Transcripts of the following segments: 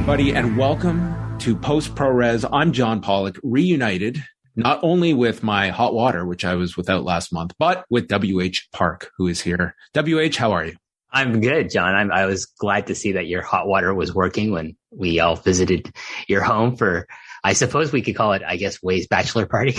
everybody, and welcome to Post Pro Res. I'm John Pollock, reunited not only with my hot water, which I was without last month, but with WH Park, who is here. WH, how are you? I'm good, John. I was glad to see that your hot water was working when we all visited your home for, I suppose we could call it, Way's bachelor party.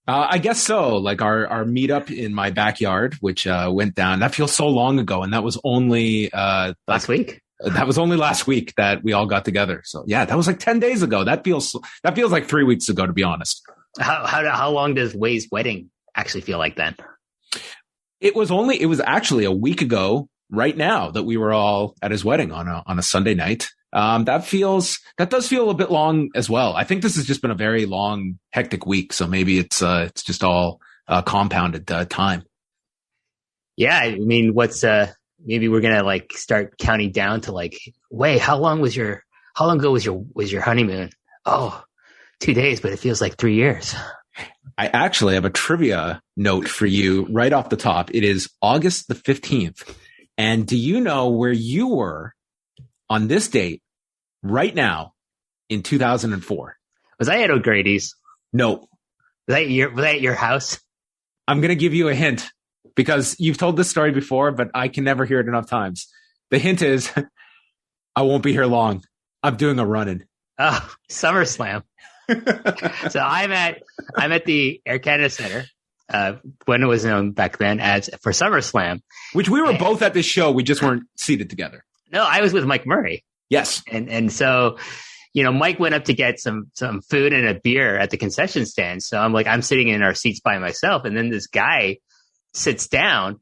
I guess so. Like our meetup in my backyard, which went down. That feels so long ago, and that was only last week. That was only last week that we all got together. So yeah, that was like 10 days ago. That feels like 3 weeks ago, to be honest. How long does Way's wedding actually feel like then? It was actually a week ago right now that we were all at his wedding on a Sunday night. That does feel a bit long as well. I think this has just been a very long, hectic week. So maybe it's just all compounded time. Yeah. I mean, maybe we're going to start counting down to Way, how long ago was your honeymoon? Oh, 2 days, but it feels like 3 years. I actually have a trivia note for you right off the top. It is August the 15th. And do you know where you were on this date right now in 2004? Was I at O'Grady's? No. Was that at your house? I'm going to give you a hint because you've told this story before, but I can never hear it enough times. The hint is I won't be here long. I'm doing a run-in. Oh, SummerSlam. So I'm at the Air Canada Center, when it was known back then as for SummerSlam. Which we were both at this show. We just weren't seated together. No, I was with Mike Murray. Yes. And so, Mike went up to get some food and a beer at the concession stand. So I'm sitting in our seats by myself. And then this guy sits down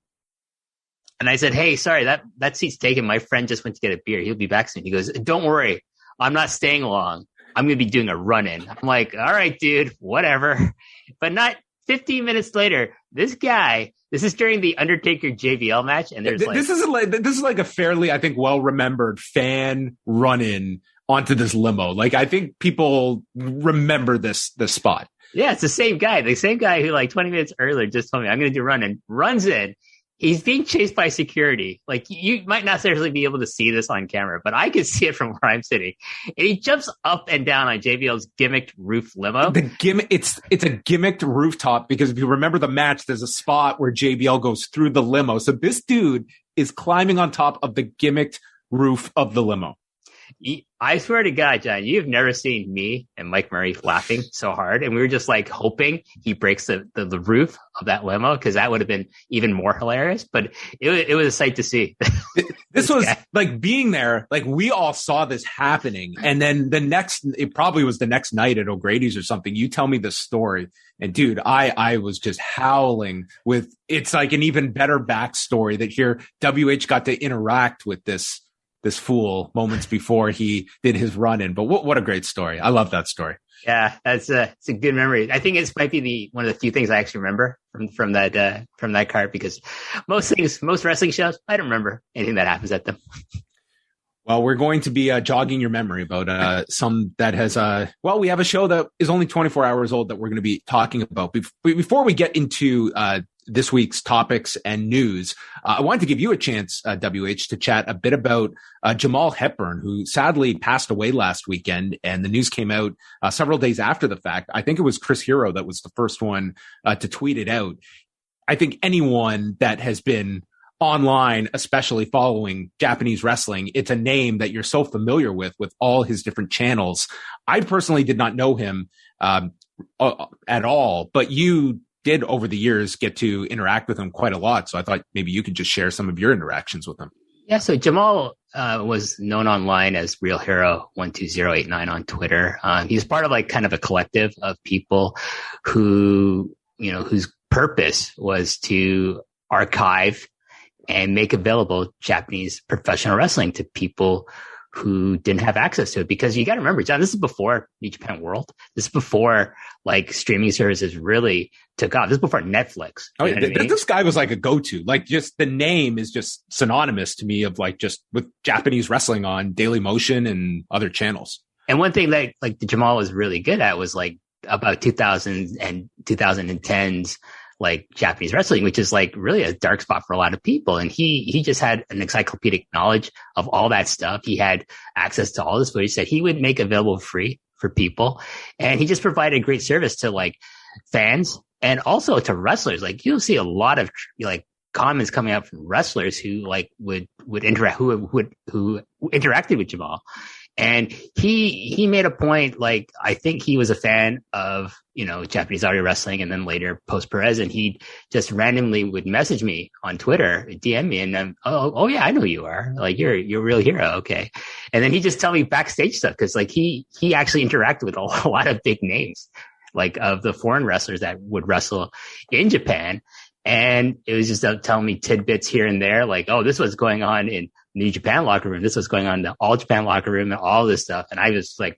and I said, "Hey, sorry, that seat's taken. My friend just went to get a beer. He'll be back soon." He goes, "Don't worry. I'm not staying long. I'm going to be doing a run-in." I'm like, "All right, dude, whatever." But not 15 minutes later, this is during the Undertaker JBL match. And this is like a fairly, I think, well-remembered fan run-in onto this limo. I think people remember this spot. Yeah, it's the same guy who 20 minutes earlier just told me I'm going to do run-in, runs in. He's being chased by security. You might not necessarily be able to see this on camera, but I can see it from where I'm sitting. And he jumps up and down on JBL's gimmicked roof limo. It's a gimmicked rooftop because if you remember the match, there's a spot where JBL goes through the limo. So this dude is climbing on top of the gimmicked roof of the limo. I swear to God, John, you've never seen me and Mike Murray laughing so hard. And we were just hoping he breaks the roof of that limo because that would have been even more hilarious. But it was a sight to see. This was being there. We all saw this happening. And then it probably was the next night at O'Grady's or something. You tell me the story. And dude, I was just howling with, it's an even better backstory that here WH got to interact with this fool moments before he did his run-in. But what a great story. I love that story. Yeah, it's a good memory. I think it might be one of the few things I actually remember from that card because most wrestling shows, I don't remember anything that happens at them. Well, we're going to be jogging your memory about some that has, we have a show that is only 24 hours old that we're going to be talking about. Before we get into this week's topics and news, I wanted to give you a chance, WH, to chat a bit about Jamal Hepburn, who sadly passed away last weekend, and the news came out several days after the fact. I think it was Chris Hero that was the first one to tweet it out. I think anyone that has been online, especially following Japanese wrestling, it's a name that you're so familiar with all his different channels. I personally did not know him at all, but you did over the years get to interact with him quite a lot. So I thought maybe you could just share some of your interactions with him. Yeah. So Jamal was known online as Real Hero 12089 on Twitter. He's part of kind of a collective of people who, whose purpose was to archive and make available Japanese professional wrestling to people who didn't have access to it. Because you got to remember, John, this is before New Japan World. This is before streaming services really took off. This is before Netflix. Oh, yeah. This guy was a go-to. Just the name is just synonymous to me of just with Japanese wrestling on Daily Motion and other channels. And one thing that Jamal was really good at was about 2000 and 2010s like Japanese wrestling, which is like really a dark spot for a lot of people. And he just had an encyclopedic knowledge of all that stuff. He had access to all this footage that he would make available free for people. And he just provided great service to like fans and also to wrestlers. Like you'll see a lot of like comments coming out from wrestlers who like would interact, who interacted with Jamal. And he made a point, like, I think he was a fan of, you know, Japanese audio wrestling and then later post Perez, and he just randomly would message me on Twitter, DM me, and I'm, oh yeah, I know who you are. Like, you're a real hero. Okay. And then he just tell me backstage stuff. Cause like he actually interacted with a lot of big names, like of the foreign wrestlers that would wrestle in Japan. And it was just telling me tidbits here and there, like, oh, this was going on in New Japan locker room. This was going on in the All Japan locker room and all this stuff. And I was like,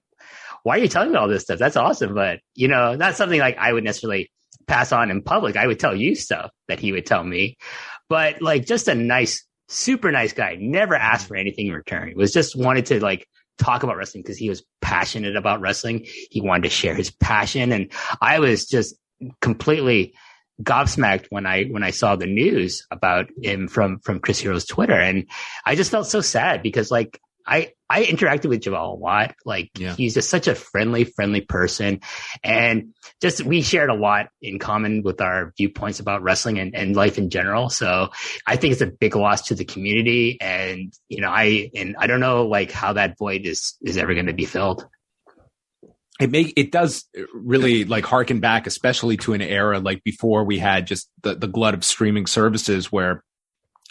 why are you telling me all this stuff? That's awesome. But, you know, not something like I would necessarily pass on in public. I would tell you stuff that he would tell me. But like, just a nice, super nice guy. Never asked for anything in return. He was just wanted to like talk about wrestling because he was passionate about wrestling. He wanted to share his passion. And I was just completely gobsmacked when I saw the news about him from Chris Hero's Twitter. And I just felt so sad because like I interacted with Jamal a lot. Like he's just such a friendly person. And just, we shared a lot in common with our viewpoints about wrestling and life in general. So I think it's a big loss to the community. And, you know, I don't know like how that void is ever going to be filled. It does really like harken back, especially to an era like before we had just the glut of streaming services where,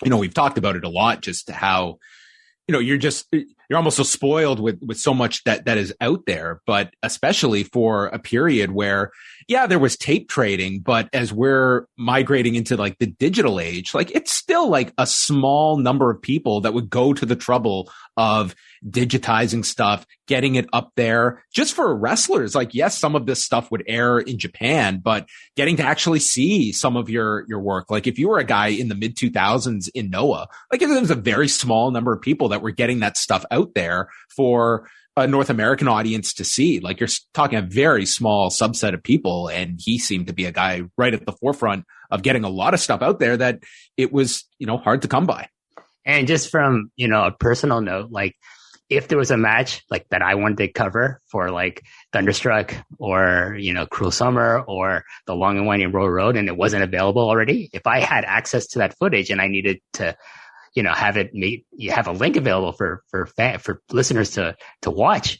you know, we've talked about it a lot, just how, you know, you're almost so spoiled with so much that is out there, but especially for a period where, yeah, there was tape trading, but as we're migrating into like the digital age, like it's still like a small number of people that would go to the trouble of digitizing stuff, getting it up there just for wrestlers. Like, yes, some of this stuff would air in Japan, but getting to actually see some of your work. Like if you were a guy in the mid 2000s in Noah, like it was a very small number of people that were getting that stuff out there for a North American audience to see. Like you're talking a very small subset of people. And he seemed to be a guy right at the forefront of getting a lot of stuff out there that it was, you know, hard to come by. And just from, you know, a personal note, like if there was a match like that I wanted to cover for like Thunderstruck or, you know, Cruel Summer or the Long and Winding Road and it wasn't available already, if I had access to that footage and I needed to, you know, have a link available for listeners to watch,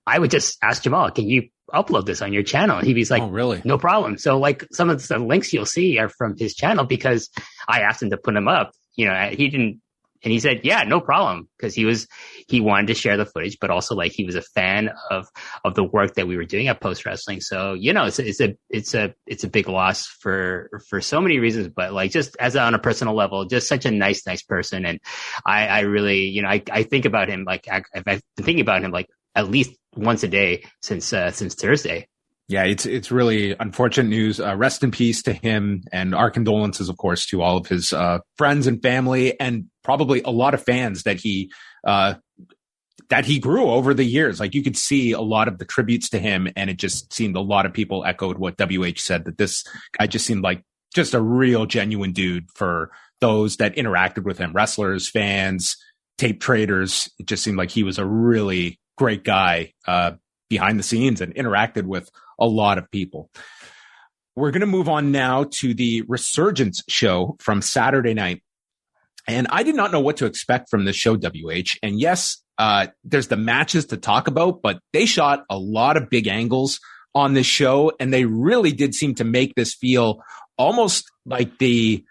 I would just ask Jamal, can you upload this on your channel? And he'd be like, oh, really? No problem. So like some of the links you'll see are from his channel because I asked him to put them up. You know, he didn't, and he said, yeah, no problem. Cause he wanted to share the footage, but also like he was a fan of the work that we were doing at Post Wrestling. So, you know, it's a big loss for so many reasons, but like just on a personal level, just such a nice person. And I really, you know, I think about him, like I've been thinking about him like at least once a day since Thursday. Yeah, it's really unfortunate news. Rest in peace to him, and our condolences, of course, to all of his friends and family, and probably a lot of fans that he grew over the years. Like you could see a lot of the tributes to him, and it just seemed a lot of people echoed what WH said, that this guy just seemed like just a real genuine dude for those that interacted with him, wrestlers, fans, tape traders. It just seemed like he was a really great guy behind the scenes and interacted with a lot of people. We're going to move on now to the Resurgence show from Saturday night. And I did not know what to expect from this show, WH. And yes, there's the matches to talk about, but they shot a lot of big angles on this show. And they really did seem to make this feel almost like the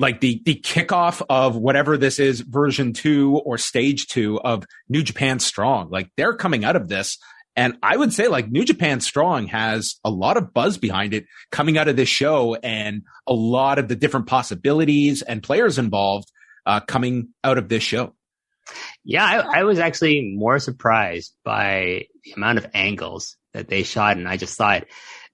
kickoff of whatever this is, version 2 or stage 2 of New Japan Strong. Like they're coming out of this. And I would say like New Japan Strong has a lot of buzz behind it coming out of this show, and a lot of the different possibilities and players involved coming out of this show. Yeah, I was actually more surprised by the amount of angles that they shot. And I just thought,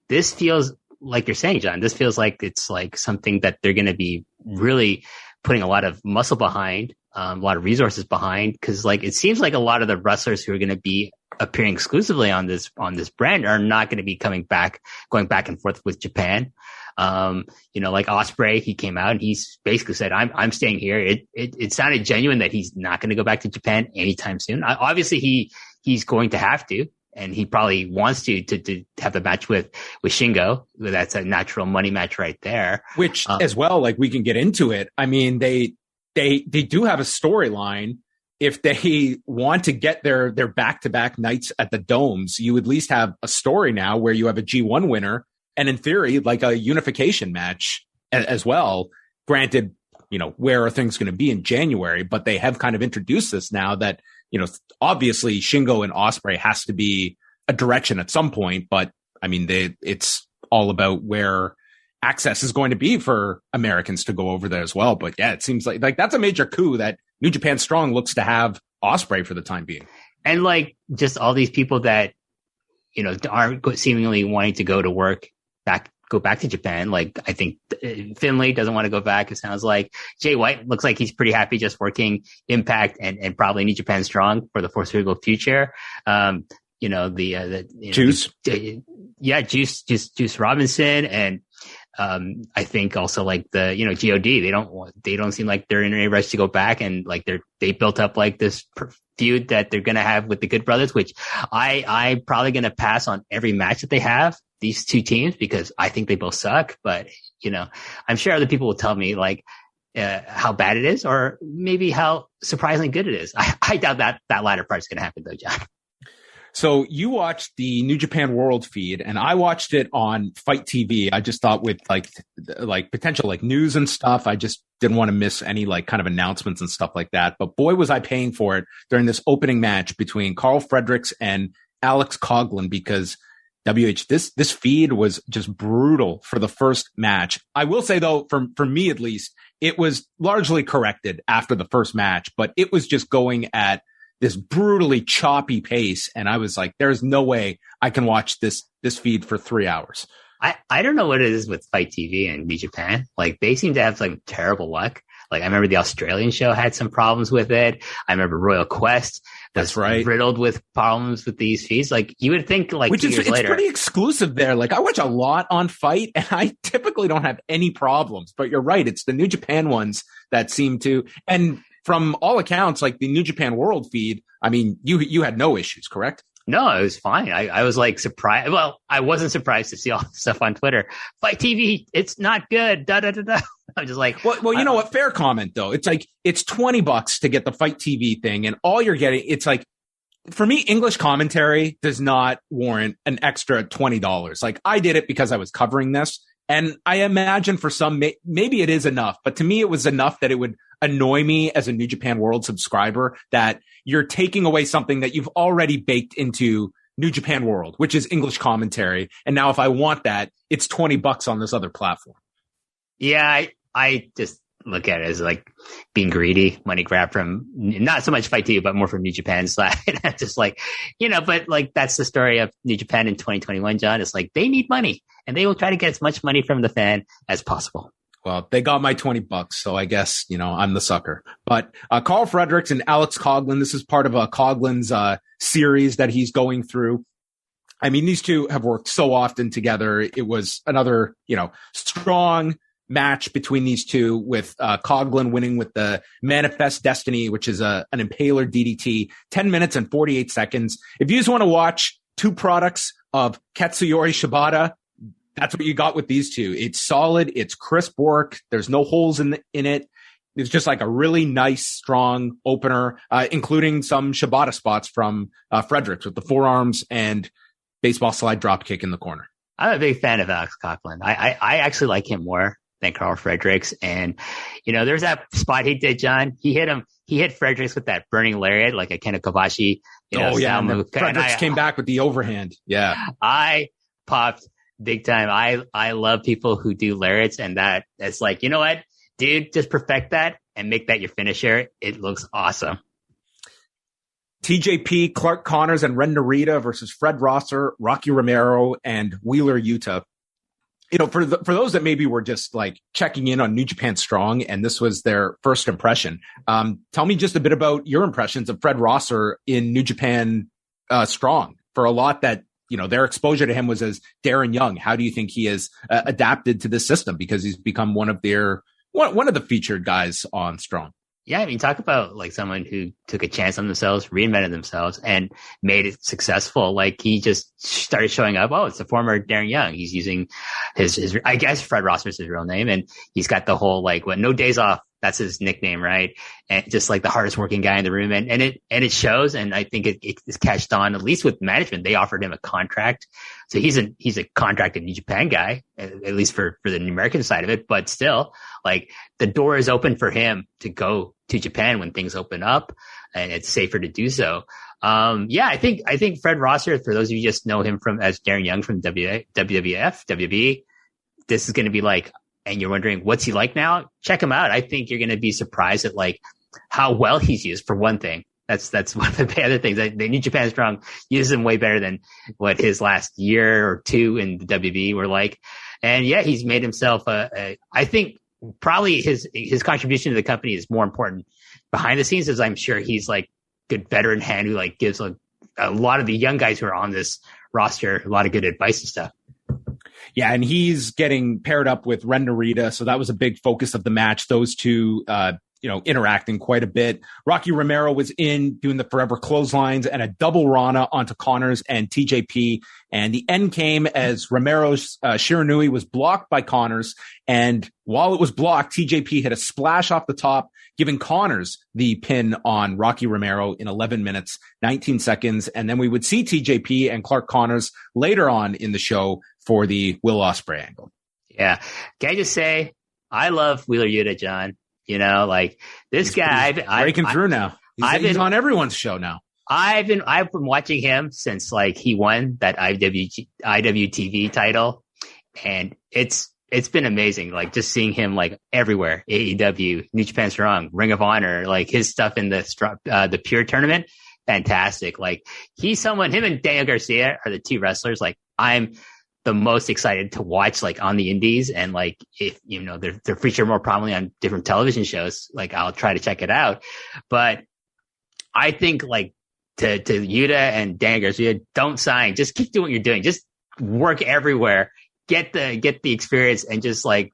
this feels like you're saying, John, this feels like it's like something that they're going to be really putting a lot of muscle behind, a lot of resources behind. Cause like, it seems like a lot of the wrestlers who are going to be appearing exclusively on this brand are not going to be going back and forth with Japan. Like Ospreay, he came out and he's basically said, I'm staying here. It sounded genuine that he's not going to go back to Japan anytime soon. Obviously he's going to have to, and he probably wants to have the match with Shingo. That's a natural money match right there. Which as well, like we can get into it. I mean, they do have a storyline. If they want to get their back-to-back nights at the domes, you at least have a story now where you have a G1 winner and in theory, like a unification match as well. Granted, where are things going to be in January, but they have kind of introduced this now that, obviously Shingo and Ospreay has to be a direction at some point, but I mean, it's all about where access is going to be for Americans to go over there as well. But yeah, it seems like that's a major coup that New Japan Strong looks to have Ospreay for the time being. And like just all these people that, aren't seemingly wanting to go back to Japan. Like I think Finlay doesn't want to go back. It sounds like Jay White looks like he's pretty happy just working Impact and probably New Japan Strong for the foreseeable future. Juice. Juice Robinson. And, I think also like the, GOD, they don't seem like they're in any rush to go back, and like they built up like this feud that they're going to have with the Good Brothers, which I'm probably going to pass on every match that they have, these two teams, because I think they both suck. But, I'm sure other people will tell me like, how bad it is, or maybe how surprisingly good it is. I doubt that latter part is going to happen though, John. So you watched the New Japan World Feed, and I watched it on Fight TV. I just thought with like potential like news and stuff, I just didn't want to miss any like kind of announcements and stuff like that. But boy, was I paying for it during this opening match between Karl Fredericks and Alex Coughlin, because this feed was just brutal for the first match. I will say though, for me at least, it was largely corrected after the first match, but it was just going at this brutally choppy pace. And I was like, there's no way I can watch this feed for 3 hours. I don't know what it is with Fight TV and New Japan. Like they seem to have like terrible luck. Like I remember the Australian show had some problems with it. I remember Royal Quest. That's right. Riddled with problems with these feeds. Like you would think like Which 2 years later. It's pretty exclusive there. Like I watch a lot on Fight and I typically don't have any problems, but you're right. It's the New Japan ones that seem to, and from all accounts, like the New Japan World Feed, I mean, you had no issues, correct? No, it was fine. I was like surprised. Well, I wasn't surprised to see all the stuff on Twitter. Fight TV, it's not good. Da da da da. I'm just like, well, you know what? Fair comment though. It's like it's $20 to get the Fight TV thing, and all you're getting. It's like, for me, English commentary does not warrant an extra $20. Like I did it because I was covering this, and I imagine for some, maybe it is enough. But to me, it was enough that it would annoy me as a New Japan World subscriber that you're taking away something that you've already baked into New Japan World, which is English commentary. And now if I want that, it's $20 on this other platform. Yeah, I just look at it as like being greedy, money grab from not so much Fight TV, but more from New Japan side. Just like, but like that's the story of New Japan in 2021, John. It's like they need money and they will try to get as much money from the fan as possible. Well, they got my $20, so I guess, I'm the sucker. But Karl Fredericks and Alex Coughlin, this is part of Coughlin's series that he's going through. I mean, these two have worked so often together. It was another, strong match between these two, with Coughlin winning with the Manifest Destiny, which is an impaler DDT, 10 minutes and 48 seconds. If you just want to watch two products of Katsuyori Shibata, that's what you got with these two. It's solid. It's crisp work. There's no holes in it. It's just like a really nice, strong opener, including some Shibata spots from Fredericks with the forearms and baseball slide drop kick in the corner. I'm a big fan of Alex Coughlin. I actually like him more than Karl Fredericks. And, there's that spot he did, John. He hit Fredericks with that burning lariat, like a Ken Kobashi. Fredericks came back with the overhand. Yeah. I popped big time. I love people who do lariats, and that's like, you know what, dude, just perfect that and make that your finisher. It looks awesome. TJP, Clark Connors, and Ren Narita versus Fred Rosser, Rocky Romero, and Wheeler Yuta. For those that maybe were just like checking in on New Japan Strong and this was their first impression, tell me just a bit about your impressions of Fred Rosser in New Japan Strong for a lot that, their exposure to him was as Darren Young. How do you think he has adapted to this system? Because he's become one of the featured guys on Strong. Yeah, I mean, talk about like someone who took a chance on themselves, reinvented themselves, and made it successful. Like he just started showing up. Oh, it's the former Darren Young. He's using his I guess Fred Rosser's his real name, and he's got the whole no days off. That's his nickname, right? And just like the hardest working guy in the room, and it shows. And I think it's catched on, at least with management. They offered him a contract, so he's a contracted New Japan guy, at least for the American side of it. But still, like the door is open for him to go to Japan when things open up, and it's safer to do so. I think Fred Rosser, for those of you who just know him as Darren Young from WWE, this is going to be like. And you're wondering, what's he like now? Check him out. I think you're going to be surprised at like how well he's used, for one thing. That's one of the other things. The New Japan Strong uses him way better than what his last year or two in the WB were like. And yeah, he's made himself I think probably his contribution to the company is more important behind the scenes, as I'm sure he's like good veteran hand who like gives a lot of the young guys who are on this roster a lot of good advice and stuff. Yeah, and he's getting paired up with Ren Narita, so that was a big focus of the match. Those two, interacting quite a bit. Rocky Romero was in doing the forever clotheslines and a double Rana onto Connors and TJP. And the end came as Romero's Shiranui was blocked by Connors. And while it was blocked, TJP hit a splash off the top, giving Connors the pin on Rocky Romero in 11 minutes, 19 seconds. And then we would see TJP and Clark Connors later on in the show for the Will Ospreay angle. Yeah. Can I just say, I love Wheeler Yuta, John. Like this guy, breaking through now. He's on everyone's show now. I've been watching him since like he won that IWTV title, and it's been amazing. Like just seeing him like everywhere, AEW, New Japan Strong, Ring of Honor, like his stuff in the Pure tournament, fantastic. Like he's someone. Him and Daniel Garcia are the two wrestlers. Like I'm the most excited to watch like on the indies, and like if they're featured more prominently on different television shows, like I'll try to check it out. But I think like to Yuta and Dan Garcia, don't sign, just keep doing what you're doing, just work everywhere, get the experience, and just like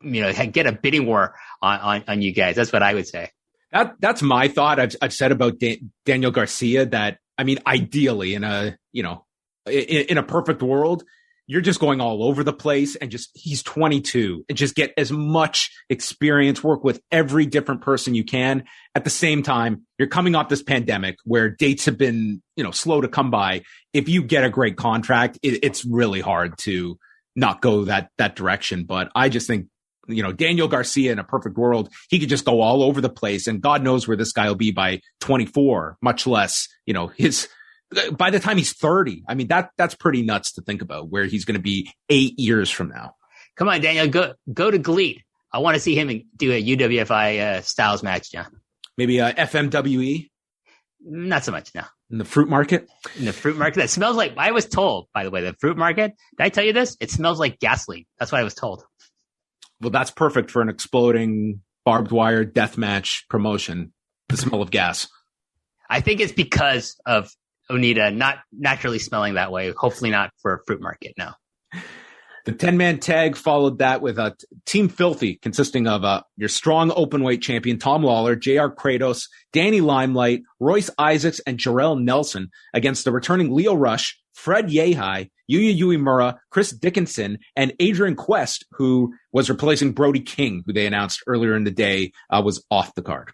get a bidding war on you guys. That's what I would say. That's my thought. I've said about Daniel Garcia that, I mean, ideally in a perfect world, you're just going all over the place and he's 22 and just get as much experience, work with every different person you can. At the same time, you're coming off this pandemic where dates have been, slow to come by. If you get a great contract, it's really hard to not go that direction. But I just think, Daniel Garcia in a perfect world, he could just go all over the place, and God knows where this guy will be by 24, much less, by the time he's 30. I mean, that's pretty nuts to think about where he's going to be 8 years from now. Come on, Daniel, go to GLEAT. I want to see him do a UWFI Styles match, John. Maybe FMWE? Not so much, no. In the fruit market? In the fruit market. That smells like, I was told, by the way, the fruit market, did I tell you this? It smells like gasoline. That's what I was told. Well, that's perfect for an exploding barbed wire deathmatch promotion. The smell of gas. I think it's because of Onita not naturally smelling that way. Hopefully not for a fruit market. No. The 10-man tag followed that with a Team Filthy consisting of your strong openweight champion Tom Lawler, JR Kratos, Danny Limelight, Royce Isaacs, and Jarrell Nelson against the returning Leo Rush, Fred Yehai, Yuya Uemura, Chris Dickinson, and Adrian Quest, who was replacing Brody King, who they announced earlier in the day was off the card.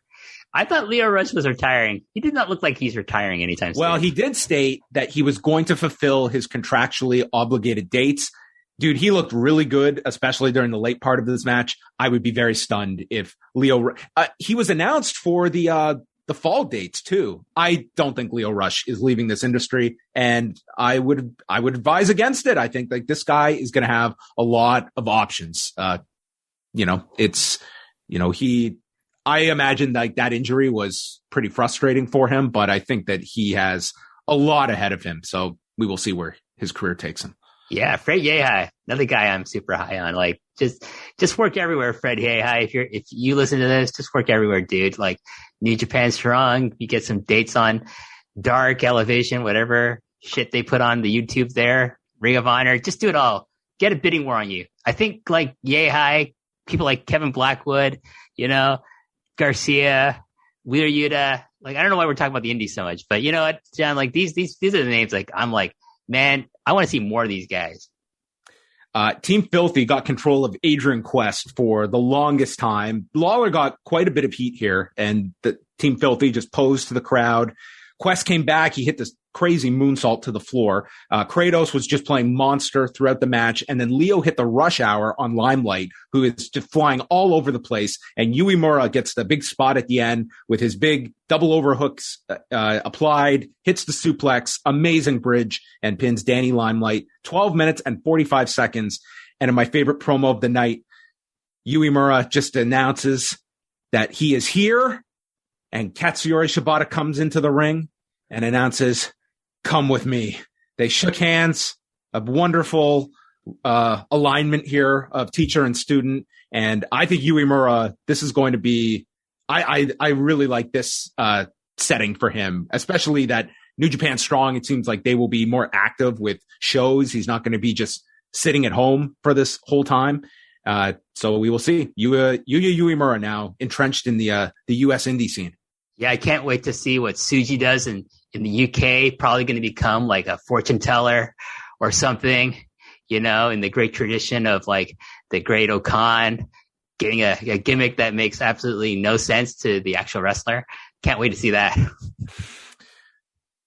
I thought Leo Rush was retiring. He did not look like he's retiring anytime soon. Well, he did state that he was going to fulfill his contractually obligated dates. Dude, he looked really good, especially during the late part of this match. I would be very stunned if Leo... he was announced for the fall dates, too. I don't think Leo Rush is leaving this industry, and I would advise against it. I think like this guy is going to have a lot of options. I imagine like that injury was pretty frustrating for him, but I think that he has a lot ahead of him. So we will see where his career takes him. Yeah, Fred Yehai, another guy I'm super high on. Like just work everywhere, Fred Yehai. If you listen to this, just work everywhere, dude. Like New Japan Strong, you get some dates on Dark, Elevation, whatever shit they put on the YouTube there, Ring of Honor, just do it all. Get a bidding war on you. I think like Yehai, people like Kevin Blackwood, Garcia, Wheeler Yuta. Like, I don't know why we're talking about the indies so much, but you know what, John, like these are the names. Like, I'm like, man, I want to see more of these guys. Team Filthy got control of Adrian Quest for the longest time. Lawler got quite a bit of heat here, and the Team Filthy just posed to the crowd. Quest came back. He hit this crazy moonsault to the floor. Kratos was just playing monster throughout the match. And then Leo hit the rush hour on Limelight, who is just flying all over the place. And Uemura gets the big spot at the end with his big double overhooks applied, hits the suplex, amazing bridge, and pins Danny Limelight. 12 minutes and 45 seconds. And in my favorite promo of the night, Uemura just announces that he is here. And Katsuyori Shibata comes into the ring and announces, "Come with me." They shook hands, a wonderful alignment here of teacher and student. And I think Uemura, this is going to be, I really like this setting for him, especially that New Japan Strong, it seems like they will be more active with shows. He's not going to be just sitting at home for this whole time. So we will see. Yuya Uemura now entrenched in the U.S. indie scene. Yeah, I can't wait to see what Suji does in the UK. Probably going to become like a fortune teller or something, in the great tradition of like the great Okan, getting a gimmick that makes absolutely no sense to the actual wrestler. Can't wait to see that.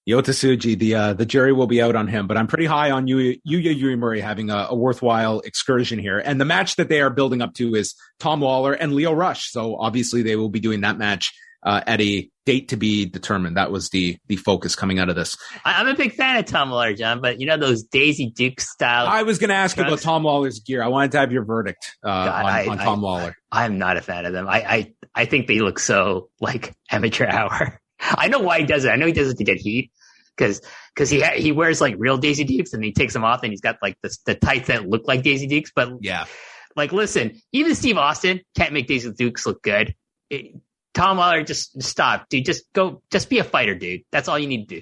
Yota Tsuji, the jury will be out on him, but I'm pretty high on Yuya Uemura having a worthwhile excursion here. And the match that they are building up to is Tom Lawler and Leo Rush. So obviously they will be doing that match at a date to be determined. That was the focus coming out of this. I'm a big fan of Tom Lawler, John, but those Daisy Duke style. I was going to ask you about Tom Lawler's gear. I wanted to have your verdict on Tom Lawler. I'm not a fan of them. I think they look so like amateur hour. I know why he does it. I know he does it to get heat because he wears like real Daisy Dukes and he takes them off and he's got like the tights that look like Daisy Dukes. But yeah, like, listen, even Steve Austin can't make Daisy Dukes look good. Tom Lawler, just stop, dude. Just be a fighter, dude. That's all you need to do.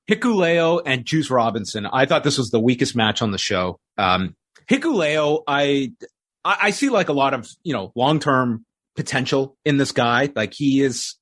Hikuleo and Juice Robinson. I thought this was the weakest match on the show. Hikuleo, I see like a lot of, long-term potential in this guy. Like he is,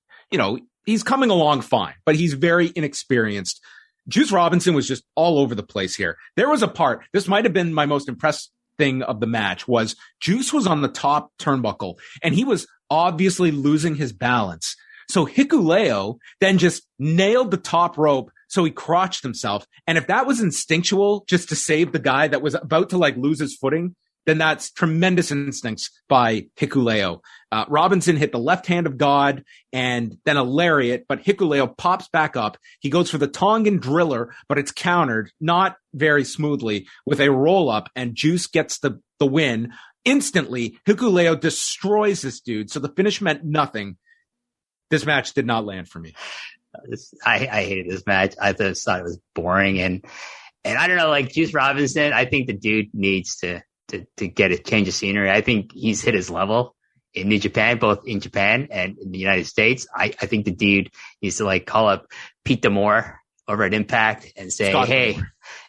he's coming along fine, but he's very inexperienced. Juice Robinson was just all over the place here. There was a part, this might have been my most impressive thing of the match, was Juice was on the top turnbuckle and he was obviously losing his balance. So Hikuleo then just nailed the top rope. So he crotched himself. And if that was instinctual just to save the guy that was about to like lose his footing, then that's tremendous instincts by Hikuleo. Robinson hit the left hand of God and then a lariat, but Hikuleo pops back up. He goes for the Tongan driller, but it's countered, not very smoothly, with a roll up, and Juice gets the win. Instantly, Hikuleo destroys this dude. So the finish meant nothing. This match did not land for me. I hated this match. I just thought it was boring. And I don't know, like Juice Robinson, I think the dude needs to get a change of scenery. I think he's hit his level in New Japan, both in Japan and in the United States. I think the dude needs to like call up Pete D'Amore over at Impact and say, Scott, hey,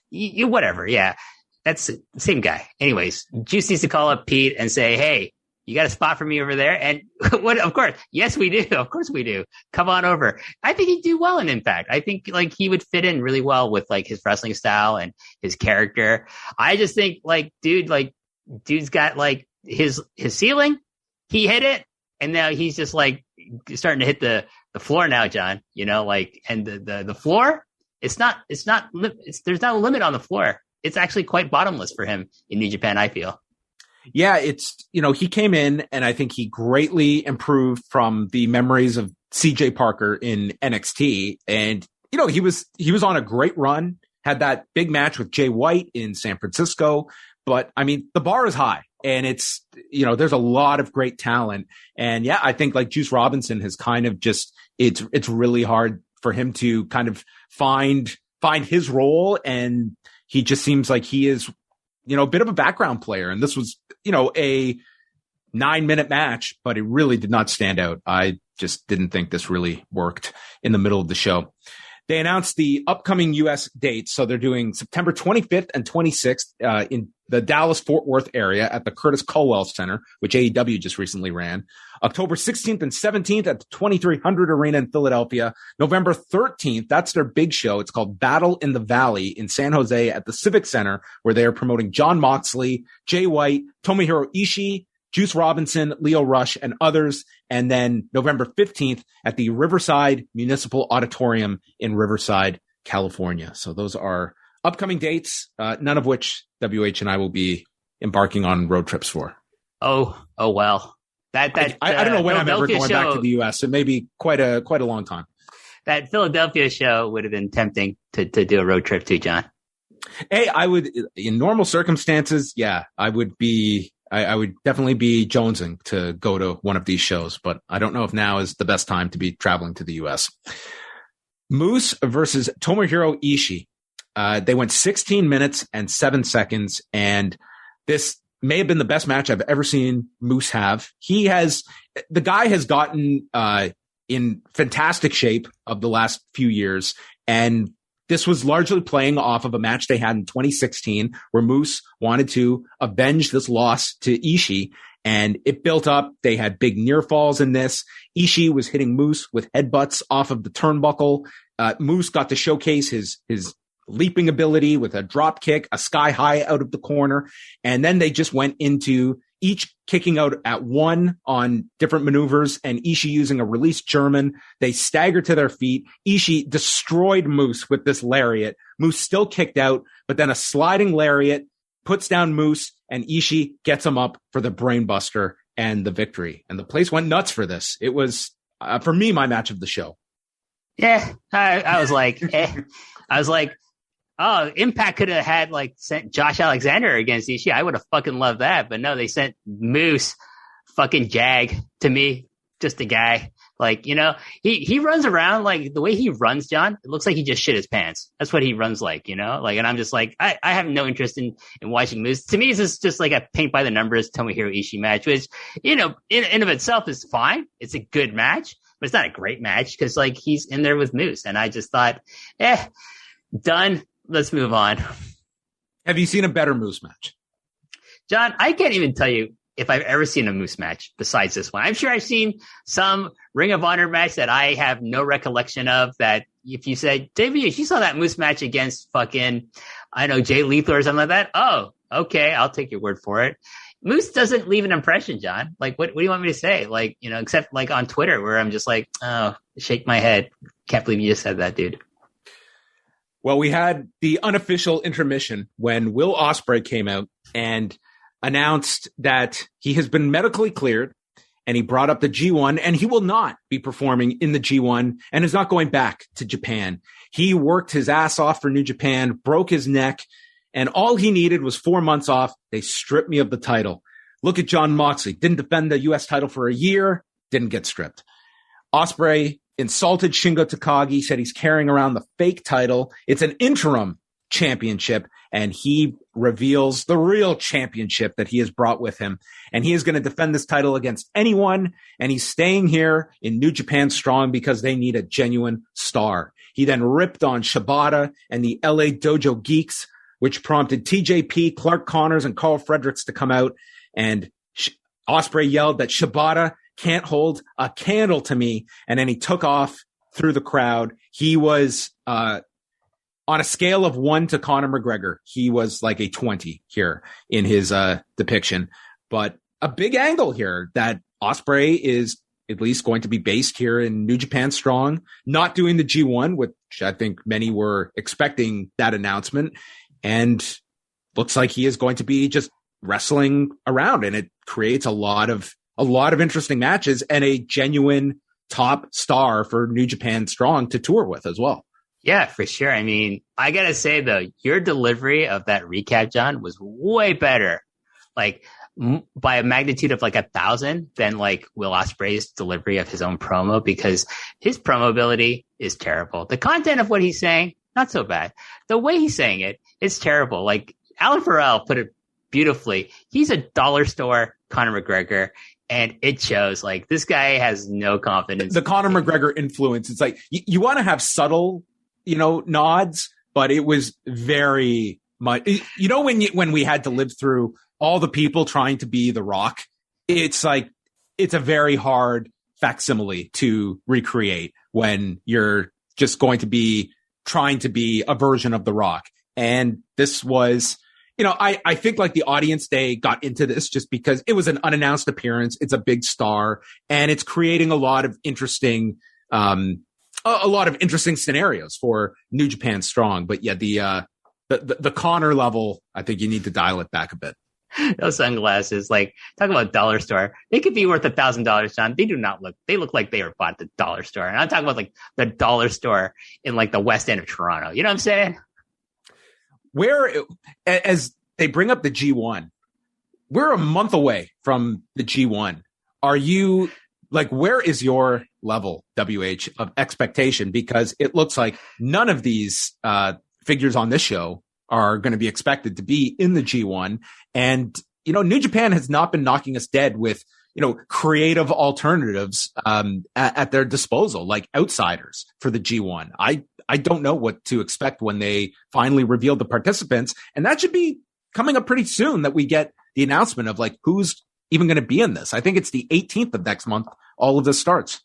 you whatever. Yeah, that's the same guy. Anyways, Juice needs to call up Pete and say, hey, you got a spot for me over there? And what? Of course. Yes, we do. Of course we do. Come on over. I think he'd do well in Impact. I think like he would fit in really well with like his wrestling style and his character. I just think dude's got like his ceiling. He hit it. And now he's just like starting to hit the floor now, John, and the floor, there's not a limit on the floor. It's actually quite bottomless for him in New Japan, I feel. Yeah, it's, he came in and I think he greatly improved from the memories of CJ Parker in NXT. And, he was on a great run, had that big match with Jay White in San Francisco. But I mean, the bar is high and it's, there's a lot of great talent. And yeah, I think like Juice Robinson has kind of just, it's really hard for him to kind of find his role. And he just seems like he is, a bit of a background player. And this was, a 9-minute match, but it really did not stand out. I just didn't think this really worked in the middle of the show. They announced the upcoming U.S. dates. So they're doing September 25th and 26th in the Dallas-Fort Worth area at the Curtis Culwell Center, which AEW just recently ran. October 16th and 17th at the 2300 Arena in Philadelphia. November 13th, that's their big show. It's called Battle in the Valley in San Jose at the Civic Center, where they are promoting Jon Moxley, Jay White, Tomohiro Ishii, Juice Robinson, Leo Rush, and others. And then November 15th at the Riverside Municipal Auditorium in Riverside, California. So those are upcoming dates, none of which WH and I will be embarking on road trips for. Oh well. I don't know when I'm ever going back to the U.S. It may be quite a long time. That Philadelphia show would have been tempting to do a road trip to, John. Hey, I would, in normal circumstances, I would definitely be jonesing to go to one of these shows, but I don't know if now is the best time to be traveling to the U.S. Moose versus Tomohiro Ishii. They went 16 minutes and 7 seconds, and this may have been the best match I've ever seen Moose have. The guy has gotten in fantastic shape of the last few years, and this was largely playing off of a match they had in 2016 where Moose wanted to avenge this loss to Ishii, and it built up. They had big near falls in this. Ishii was hitting Moose with headbutts off of the turnbuckle. Moose got to showcase his leaping ability with a drop kick, a sky high out of the corner. And then they just went into each kicking out at one on different maneuvers, and Ishii using a released German. They staggered to their feet. Ishii destroyed Moose with this lariat. Moose still kicked out, but then a sliding lariat puts down Moose, and Ishii gets him up for the brainbuster and the victory. And the place went nuts for this. It was, for me, my match of the show. Yeah, I was like, oh, Impact could have sent Josh Alexander against Ishii. I would have fucking loved that. But no, they sent Moose, fucking Jag, to me. Just a guy. He runs around the way he runs, John. It looks like he just shit his pants. That's what he runs like, and I'm just I have no interest in watching Moose. To me, it's just like a paint by the numbers Tomohiro Ishii match, which, in of itself is fine. It's a good match, but it's not a great match because he's in there with Moose. And I just thought, done. Let's move on. Have you seen a better Moose match? John, I can't even tell you if I've ever seen a Moose match besides this one. I'm sure I've seen some Ring of Honor match that I have no recollection of, that if you said, David, you saw that Moose match against fucking, Jay Lethal or something like that. Oh, okay. I'll take your word for it. Moose doesn't leave an impression, John. What do you want me to say? Except on Twitter where I'm just shake my head. Can't believe you just said that, dude. Well, we had the unofficial intermission when Will Ospreay came out and announced that he has been medically cleared, and he brought up the G1, and he will not be performing in the G1 and is not going back to Japan. He worked his ass off for New Japan, broke his neck, and all he needed was 4 months off. They stripped me of the title. Look at Jon Moxley. Didn't defend the U.S. title for a year, didn't get stripped. Ospreay insulted Shingo Takagi, said he's carrying around the fake title. It's an interim championship, and he reveals the real championship that he has brought with him. And he is going to defend this title against anyone, and he's staying here in New Japan Strong because they need a genuine star. He then ripped on Shibata and the LA Dojo Geeks, which prompted TJP, Clark Connors, and Carl Fredericks to come out, and Ospreay yelled that Shibata can't hold a candle to me. And then he took off through the crowd. He was, on a scale of 1 to Conor McGregor, he was like a 20 here in his, depiction, but a big angle here that Ospreay is at least going to be based here in New Japan Strong, not doing the G1, which I think many were expecting that announcement. And looks like he is going to be just wrestling around, and it creates a lot of interesting matches and a genuine top star for New Japan Strong to tour with as well. Yeah, for sure. I mean, I got to say, though, your delivery of that recap, John, was way better, by a magnitude of 1,000 than Will Ospreay's delivery of his own promo, because his promo ability is terrible. The content of what he's saying, not so bad. The way he's saying it is terrible. Alan Farrell put it beautifully. He's a dollar store Conor McGregor, and it shows. Like, this guy has no confidence. The Conor McGregor influence. It's like you want to have subtle, nods, but it was very much. When we had to live through all the people trying to be The Rock, it's like it's a very hard facsimile to recreate when you're just going to be trying to be a version of The Rock. And this was, I think like the audience, they got into this just because it was an unannounced appearance. It's a big star and it's creating a lot of interesting, scenarios for New Japan Strong. But yeah, the Conor level, I think you need to dial it back a bit. Those sunglasses, like, talk about dollar store. They could be worth $1,000, John. They do not they look like they were bought at the dollar store. And I'm talking about like the dollar store in like the West End of Toronto. You know what I'm saying? Where, as they bring up the G1, we're a month away from the G1. Are you like, where is your level, WH, of expectation? Because it looks like none of these figures on this show are going to be expected to be in the G1. And, New Japan has not been knocking us dead with, creative alternatives at their disposal, like outsiders for the G1. I don't know what to expect when they finally reveal the participants. And that should be coming up pretty soon, that we get the announcement of like who's even going to be in this. I think it's the 18th of next month. All of this starts.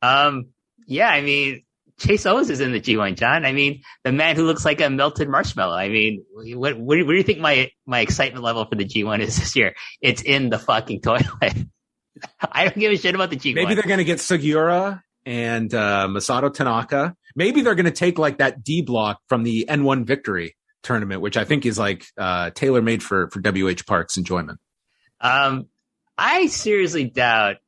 Yeah, I mean, Chase Owens is in the G1, John. I mean, the man who looks like a melted marshmallow. I mean, what do you think my excitement level for the G1 is this year? It's in the fucking toilet. I don't give a shit about the G1. Maybe they're going to get Sugiura and Masato Tanaka. Maybe they're going to take like that D block from the N1 Victory tournament, which I think is like tailor made for WH Park's enjoyment. I seriously doubt,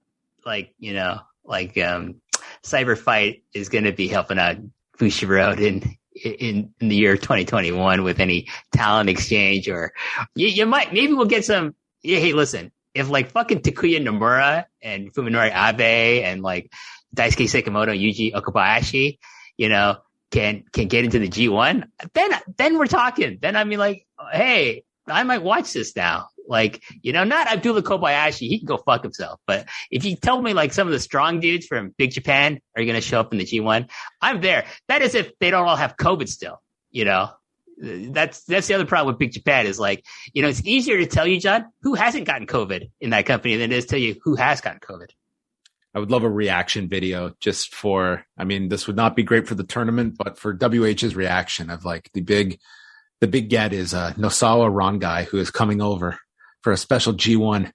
Cyber Fight is going to be helping out Bushiroad in the year 2021 with any talent exchange, or maybe we'll get some. Hey, listen, if like fucking Takuya Nomura and Fuminori Abe and like Daisuke Sekimoto, Yuji Okabayashi, can get into the G1, then we're talking. Then I mean, like, hey, I might watch this now. Like, not Abdullah Kobayashi. He can go fuck himself. But if you tell me like some of the strong dudes from Big Japan are going to show up in the G1, I'm there. That is if they don't all have COVID still, That's the other problem with Big Japan is like, it's easier to tell you, John, who hasn't gotten COVID in that company than it is to tell you who has gotten COVID. I would love a reaction video just for, this would not be great for the tournament, but for WH's reaction of like the big get is Nosawa Rongai, who is coming over for a special G1.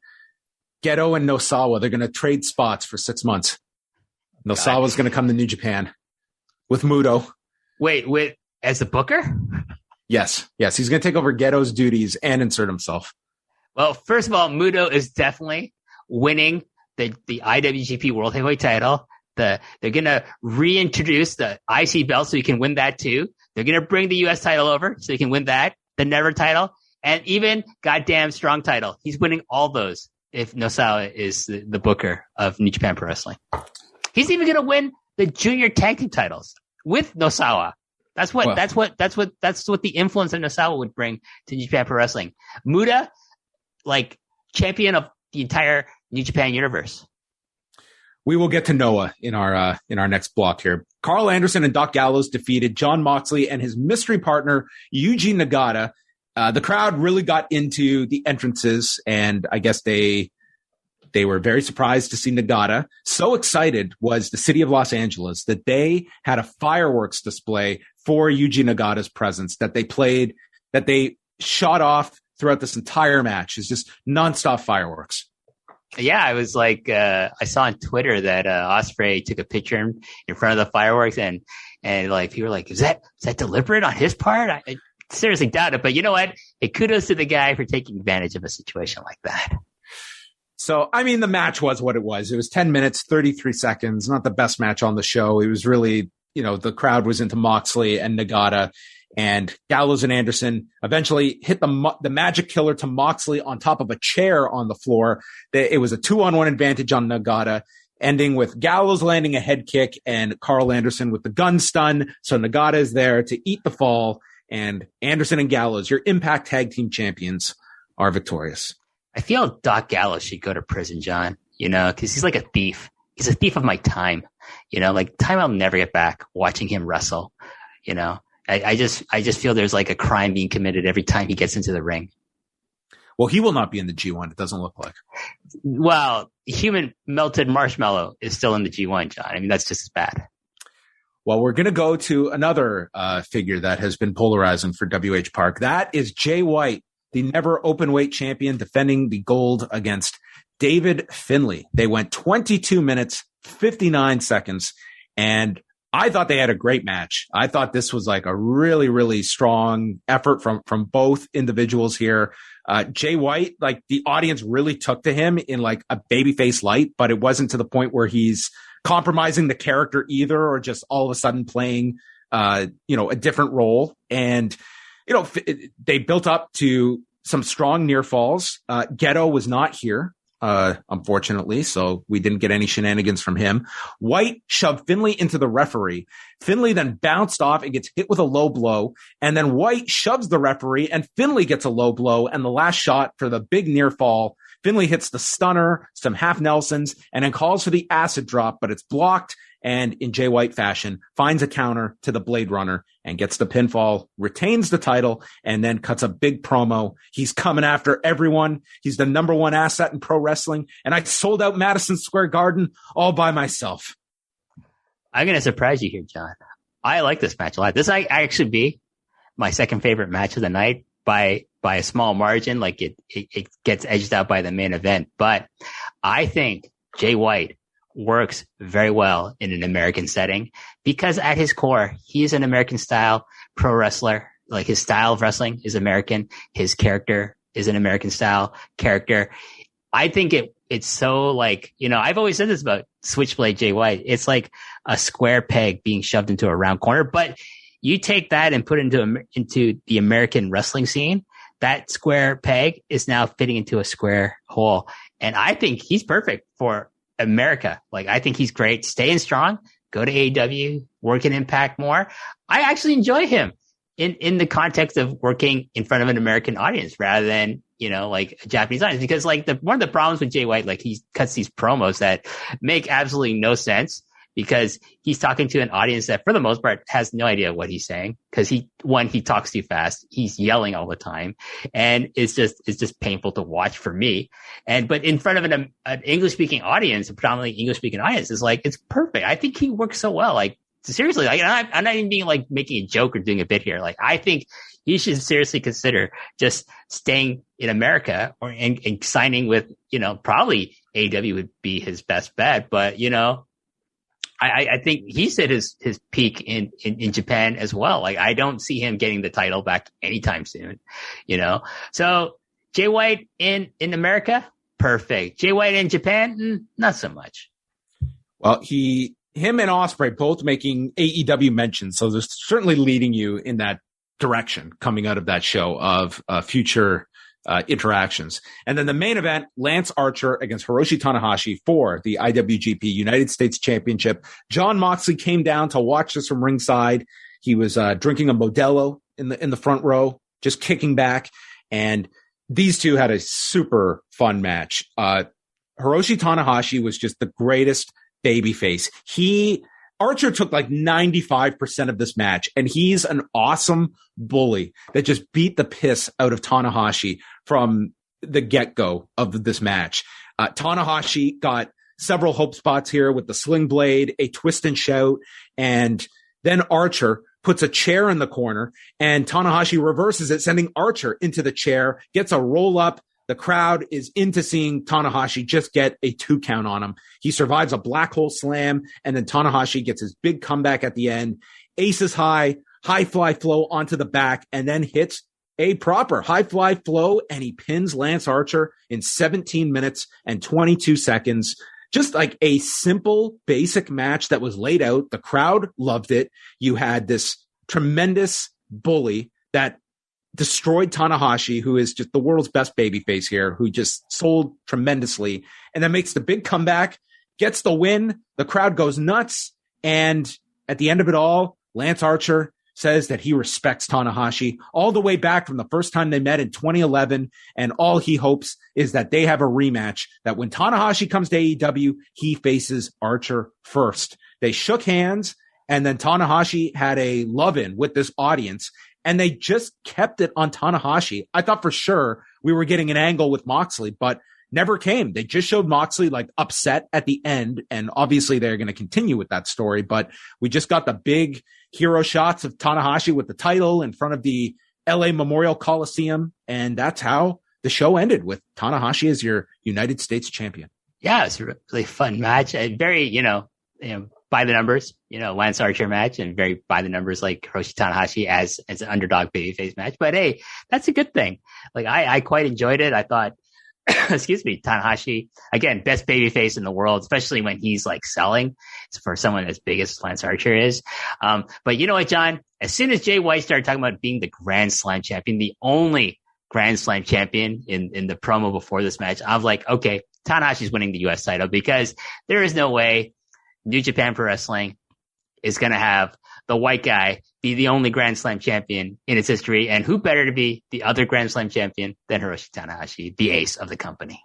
Geto and Nosawa, they're going to trade spots for 6 months. Nosawa's going to come to New Japan with Muto. Wait, as a booker? Yes. He's going to take over Geto's duties and insert himself. Well, first of all, Muto is definitely winning the IWGP World Heavyweight title. They're going to reintroduce the IC belt so he can win that too. They're going to bring the U.S. title over so he can win that, the Never title, and even goddamn Strong title. He's winning all those if Nosawa is the booker of New Japan Pro Wrestling. He's even going to win the junior tag team titles with Nosawa. That's what the influence of Nosawa would bring to New Japan Pro Wrestling. Muta, like champion of the entire New Japan universe. We will get to Noah in our next block here. Karl Anderson and Doc Gallows defeated Jon Moxley and his mystery partner Yuji Nagata. The crowd really got into the entrances, and I guess they were very surprised to see Nagata. So excited was the city of Los Angeles that they had a fireworks display for Yuji Nagata's presence that they shot off throughout this entire match. It's just nonstop fireworks. Yeah, I was like, I saw on Twitter that Ospreay took a picture in front of the fireworks, and like people were like, is that deliberate on his part? I seriously doubt it, but you know what? Hey, kudos to the guy for taking advantage of a situation like that. So, the match was what it was. It was 10 minutes, 33 seconds, not the best match on the show. It was really, the crowd was into Moxley and Nagata, and Gallows and Anderson eventually hit the magic killer to Moxley on top of a chair on the floor. It was a 2-on-1 advantage on Nagata, ending with Gallows landing a head kick and Karl Anderson with the gun stun. So Nagata is there to eat the fall, and Anderson and Gallows, your Impact Tag Team Champions, are victorious. I feel Doc Gallows should go to prison, John, because he's like a thief. He's a thief of my time, like time I'll never get back watching him wrestle. I just feel there's like a crime being committed every time he gets into the ring. Well, he will not be in the G1. It doesn't look like. Well, human melted marshmallow is still in the G1, John. I mean, that's just as bad. Well, we're going to go to another figure that has been polarizing for WH Park. That is Jay White, the never open weight champion, defending the gold against David Finlay. They went 22 minutes, 59 seconds, and I thought they had a great match. I thought this was like a really, really strong effort from both individuals here. Jay White, like the audience really took to him in like a babyface light, but it wasn't to the point where he's compromising the character either, or just all of a sudden playing, a different role. And, they built up to some strong near falls. Ghetto was not here, unfortunately, so we didn't get any shenanigans from him. White shoved Finlay into the referee. Finlay then bounced off and gets hit with a low blow. And then White shoves the referee and Finlay gets a low blow. And the last shot for the big near fall, Finlay hits the stunner, some half Nelsons, and then calls for the acid drop, but it's blocked. And in Jay White fashion, finds a counter to the Blade Runner and gets the pinfall, retains the title, and then cuts a big promo. He's coming after everyone. He's the number one asset in pro wrestling. And I sold out Madison Square Garden all by myself. I'm going to surprise you here, John. I like this match a lot. This might actually be my second favorite match of the night by a small margin. Like it gets edged out by the main event. But I think Jay White works very well in an American setting because at his core, he is an American style pro wrestler. Like his style of wrestling is American. His character is an American style character. I think it's so like, I've always said this about Switchblade Jay White. It's like a square peg being shoved into a round corner, but you take that and put it into the American wrestling scene. That square peg is now fitting into a square hole. And I think he's perfect for America. Like, I think he's great. Staying strong, go to AEW, work in Impact more. I actually enjoy him in the context of working in front of an American audience rather than, like a Japanese audience, because like one of the problems with Jay White, like he cuts these promos that make absolutely no sense because he's talking to an audience that for the most part has no idea what he's saying. Cause he talks too fast. He's yelling all the time. And it's just painful to watch for me. But in front of an English speaking audience, a predominantly English speaking audience, is like, it's perfect. I think he works so well. Like seriously, like I'm not even being like making a joke or doing a bit here. Like I think he should seriously consider just staying in America and signing with, probably AEW would be his best bet. But, I think he's at his peak in Japan as well. Like I don't see him getting the title back anytime soon, So Jay White in America, perfect. Jay White in Japan, not so much. Well, him and Ospreay both making AEW mentions, so there's certainly leading you in that direction coming out of that show of future interactions. And then the main event, Lance Archer against Hiroshi Tanahashi for the IWGP United States Championship. John Moxley came down to watch this from ringside. He was drinking a Modelo in the front row, just kicking back. And these two had a super fun match. Hiroshi Tanahashi was just the greatest babyface. Archer took like 95% of this match, and he's an awesome bully that just beat the piss out of Tanahashi from the get-go of this match. Tanahashi got several hope spots here with the sling blade, a twist and shout, and then Archer puts a chair in the corner, and Tanahashi reverses it, sending Archer into the chair, gets a roll-up. The crowd is into seeing Tanahashi just get a 2 count on him. He survives a black hole slam, and then Tanahashi gets his big comeback at the end. Aces high fly flow onto the back, and then hits a proper high fly flow, and he pins Lance Archer in 17 minutes and 22 seconds. Just like a simple, basic match that was laid out. The crowd loved it. You had this tremendous bully that destroyed Tanahashi, who is just the world's best babyface here, who just sold tremendously, and then makes the big comeback, gets the win. The crowd goes nuts. And at the end of it all, Lance Archer says that he respects Tanahashi all the way back from the first time they met in 2011. And all he hopes is that they have a rematch, that when Tanahashi comes to AEW, he faces Archer first. They shook hands, and then Tanahashi had a love-in with this audience, and they just kept it on Tanahashi. I thought for sure we were getting an angle with Moxley, but never came. They just showed Moxley like upset at the end, and obviously they're going to continue with that story, but we just got the big hero shots of Tanahashi with the title in front of the LA Memorial Coliseum, and that's how the show ended, with Tanahashi as your United States champion. Yeah, it's a really fun match. Very, by the numbers, Lance Archer match, and very by the numbers, like Hiroshi Tanahashi as an underdog babyface match. But hey, that's a good thing. Like I quite enjoyed it. I thought, excuse me, Tanahashi, again, best babyface in the world, especially when he's like selling. It's for someone as big as Lance Archer is. But you know what, John? As soon as Jay White started talking about being the Grand Slam champion, the only Grand Slam champion in the promo before this match, I'm like, okay, Tanahashi's winning the U.S. title, because there is no way New Japan Pro Wrestling is going to have the white guy be the only Grand Slam champion in its history. And who better to be the other Grand Slam champion than Hiroshi Tanahashi, the ace of the company?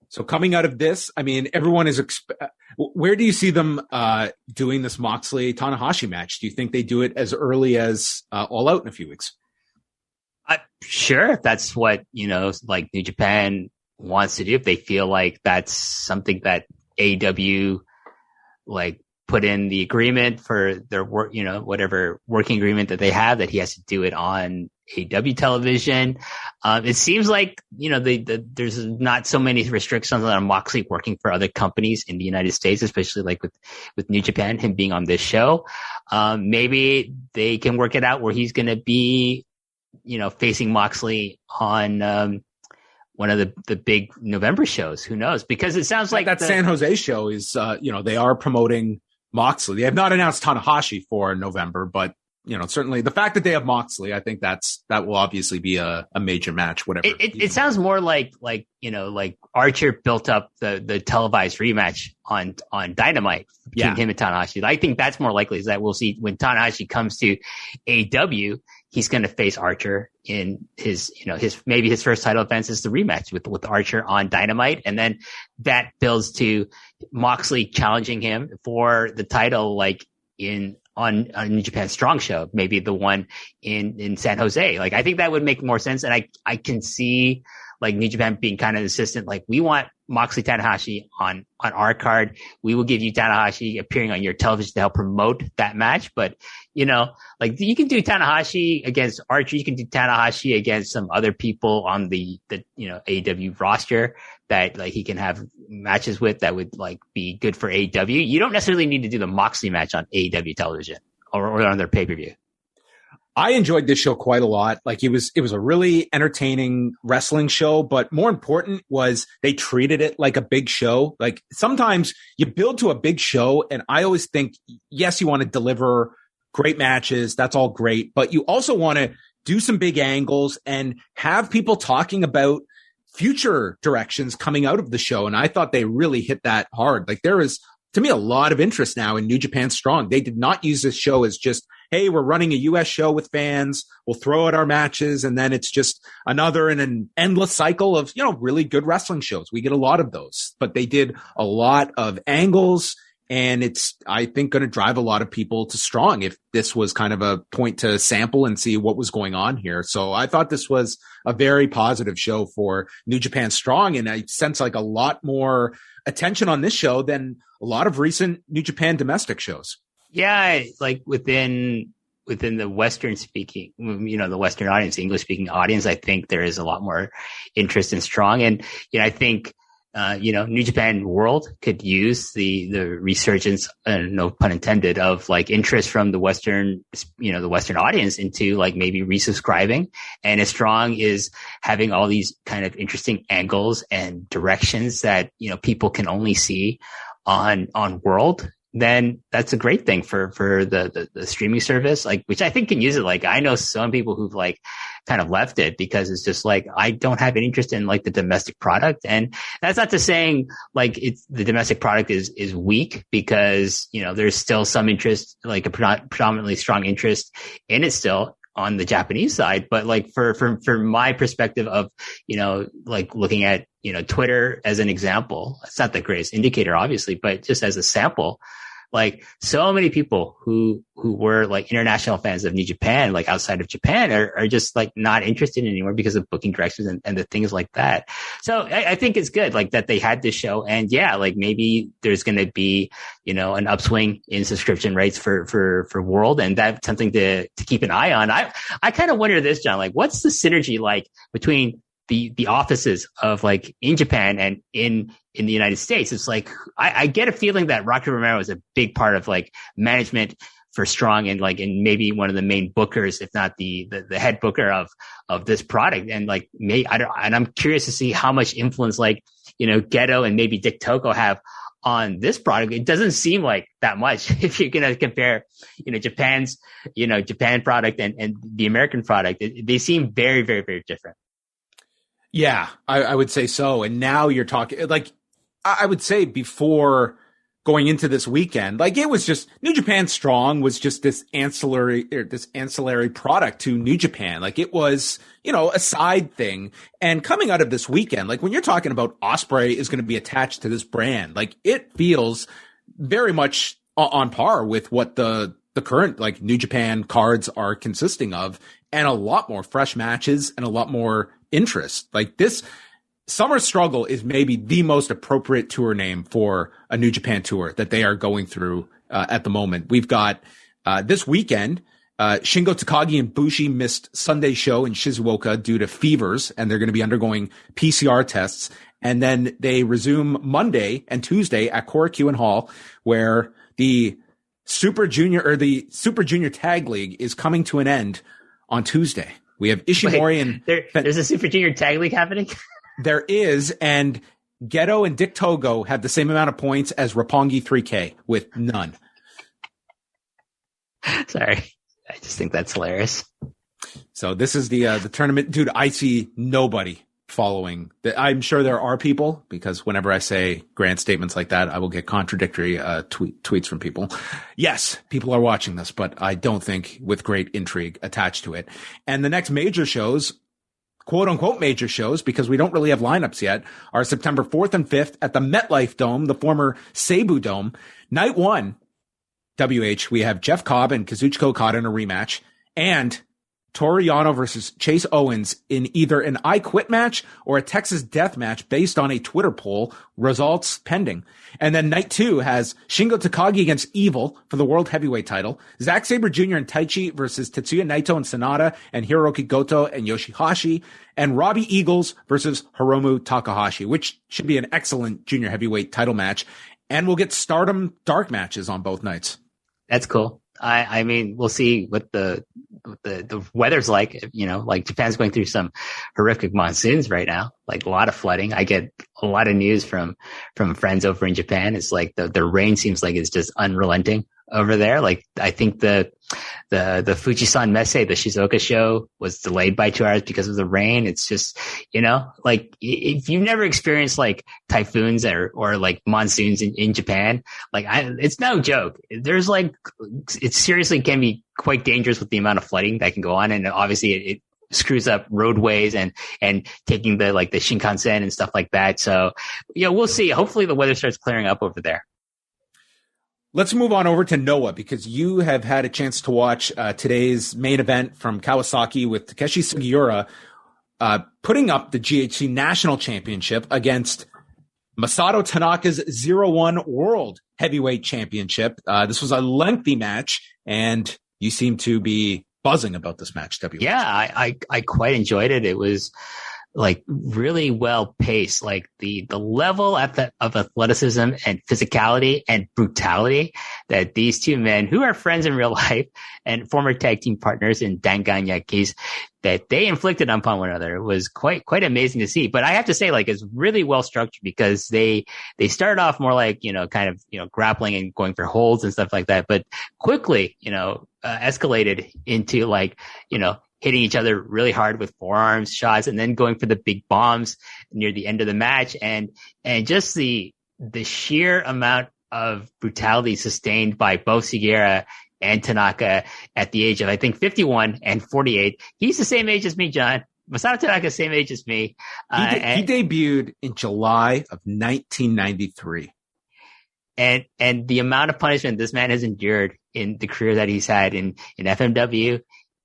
So coming out of this, I mean, everyone is, where do you see them doing this Moxley Tanahashi match? Do you think they do it as early as All Out in a few weeks? Sure. If that's what, like New Japan wants to do, if they feel like that's something that AEW like put in the agreement for their work, whatever working agreement that they have, that he has to do it on AEW television. It seems like, there's not so many restrictions on Moxley working for other companies in the United States, especially like with New Japan, him being on this show. Maybe they can work it out where he's going to be, facing Moxley on, one of the big November shows. Who knows? Because it sounds like that San Jose show is, they are promoting Moxley. They have not announced Tanahashi for November, but certainly the fact that they have Moxley, I think that will obviously be a major match. Whatever. It sounds more like Archer built up the televised rematch on Dynamite between him and Tanahashi. I think that's more likely, is that we'll see when Tanahashi comes to AEW, he's going to face Archer in his first title defense is the rematch with Archer on Dynamite. And then that builds to Moxley challenging him for the title, like on New Japan Strong show, maybe the one in San Jose. Like, I think that would make more sense. And I can see like New Japan being kind of insistent, like, we want Moxley Tanahashi on our card. We will give you Tanahashi appearing on your television to help promote that match. But, like, you can do Tanahashi against Archer. You can do Tanahashi against some other people on the AEW roster that like he can have matches with that would like be good for AEW. You don't necessarily need to do the Moxley match on AEW television or on their pay-per-view. I enjoyed this show quite a lot. Like, it was a really entertaining wrestling show, but more important was they treated it like a big show. Like, sometimes you build to a big show, and I always think, yes, you want to deliver great matches. That's all great, but you also want to do some big angles and have people talking about future directions coming out of the show. And I thought they really hit that hard. Like, there is, to me, a lot of interest now in New Japan Strong. They did not use this show as just, hey, we're running a U.S. show with fans, we'll throw out our matches, and then it's just another in an endless cycle of, really good wrestling shows. We get a lot of those, but they did a lot of angles, and it's, I think, going to drive a lot of people to Strong if this was kind of a point to sample and see what was going on here. So I thought this was a very positive show for New Japan Strong, and I sense like a lot more attention on this show than a lot of recent New Japan domestic shows. Yeah, like within the Western speaking, the Western audience, the English speaking audience, I think there is a lot more interest in Strong. And, I think, New Japan World could use the resurgence, no pun intended, of like interest from the Western audience into like maybe resubscribing. And as Strong is having all these kind of interesting angles and directions that, people can only see on World, then that's a great thing for the streaming service, like, which I think can use it. Like, I know some people who've like kind of left it because it's just like, I don't have any interest in like the domestic product. And that's not to saying like the domestic product is weak, because, you know, there's still some interest, like a predominantly strong interest in it still on the Japanese side. But like for my perspective of, you know, like looking at, you know, Twitter as an example, it's not the greatest indicator, obviously, but just as a sample, like so many people who were like international fans of New Japan, like outside of Japan, are just like not interested anymore because of booking directions and the things like that. So I think it's good, like, that they had this show, and yeah, like maybe there's going to be, you know, an upswing in subscription rates for World, and that's something to keep an eye on. I kind of wonder this, John, like, what's the synergy like between the offices of like in Japan and in the United States? It's like, I get a feeling that Rocky Romero is a big part of like management for Strong, and like, and maybe one of the main bookers, if not the head booker of this product. And like, and I'm curious to see how much influence, like, you know, Gedo and maybe Dick Toko have on this product. It doesn't seem like that much if you're going to compare, you know, Japan product and the American product. They seem very, very, very different. Yeah, I would say so. And now you're talking, like, I would say before going into this weekend, like, it was just New Japan Strong was just this ancillary product to New Japan. Like, it was, you know, a side thing. And coming out of this weekend, like, when you're talking about Ospreay is going to be attached to this brand, like, it feels very much on par with what the current like New Japan cards are consisting of, and a lot more fresh matches and a lot more interest. Like, this Summer Struggle is maybe the most appropriate tour name for a New Japan tour that they are going through at the moment. We've got this weekend, Shingo Takagi and Bushi missed Sunday's show in Shizuoka due to fevers, and they're going to be undergoing PCR tests. And then they resume Monday and Tuesday at Korakuen Hall, where the Super Junior Tag League is coming to an end on Tuesday. We have Ishimori and there's a Super Junior Tag League happening. There is, and Gedo and Dick Togo have the same amount of points as Roppongi 3K with none. Sorry, I just think that's hilarious. So this is the tournament, dude. I see nobody following. I'm sure there are people, because whenever I say grand statements like that, I will get contradictory tweets from people. Yes, people are watching this, but I don't think with great intrigue attached to it. And the next major shows, quote unquote major shows, because we don't really have lineups yet, are September 4th and 5th at the MetLife Dome, the former Seibu Dome. Night one, WH, we have Jeff Cobb and Kazuchika Okada in a rematch, and Toru Yano versus Chase Owens in either an I Quit match or a Texas death match based on a Twitter poll, results pending. And then night two has Shingo Takagi against Evil for the World Heavyweight title, Zack Sabre Jr. and Taichi versus Tetsuya Naito and Sonata and Hiroki Goto and Yoshihashi, and Robbie Eagles versus Hiromu Takahashi, which should be an excellent junior heavyweight title match. And we'll get Stardom dark matches on both nights. That's cool. I mean, we'll see what the weather's like. You know, like, Japan's going through some horrific monsoons right now, like a lot of flooding. I get a lot of news from friends over in Japan. It's like the rain seems like it's just unrelenting over there. Like, I think the Fujisan Messe, the Shizuoka show, was delayed by 2 hours because of the rain. It's just, you know, like, if you've never experienced like typhoons or like monsoons in Japan, like, it's no joke. There's like, it seriously can be quite dangerous with the amount of flooding that can go on. And obviously it screws up roadways and taking the Shinkansen and stuff like that. So, yeah, we'll see. Hopefully the weather starts clearing up over there. Let's move on over to Noah, because you have had a chance to watch today's main event from Kawasaki with Takeshi Sugiura putting up the GHC National Championship against Masato Tanaka's 0-1 World Heavyweight Championship. This was a lengthy match, and you seem to be buzzing about this match, W. Yeah, I quite enjoyed it. It was like really well paced. Like the level of athleticism and physicality and brutality that these two men, who are friends in real life and former tag team partners in Dangan Yakis, that they inflicted upon one another was quite amazing to see. But I have to say, like, it's really well structured because they started off more like, kind of, grappling and going for holds and stuff like that, but quickly, escalated into like, hitting each other really hard with forearms shots and then going for the big bombs near the end of the match. And just the sheer amount of brutality sustained by both Sugiura and Tanaka at the age of, I think, 51 and 48. He's the same age as me, John. Masato Tanaka, same age as me. He debuted in July of 1993. And the amount of punishment this man has endured in the career that he's had in FMW,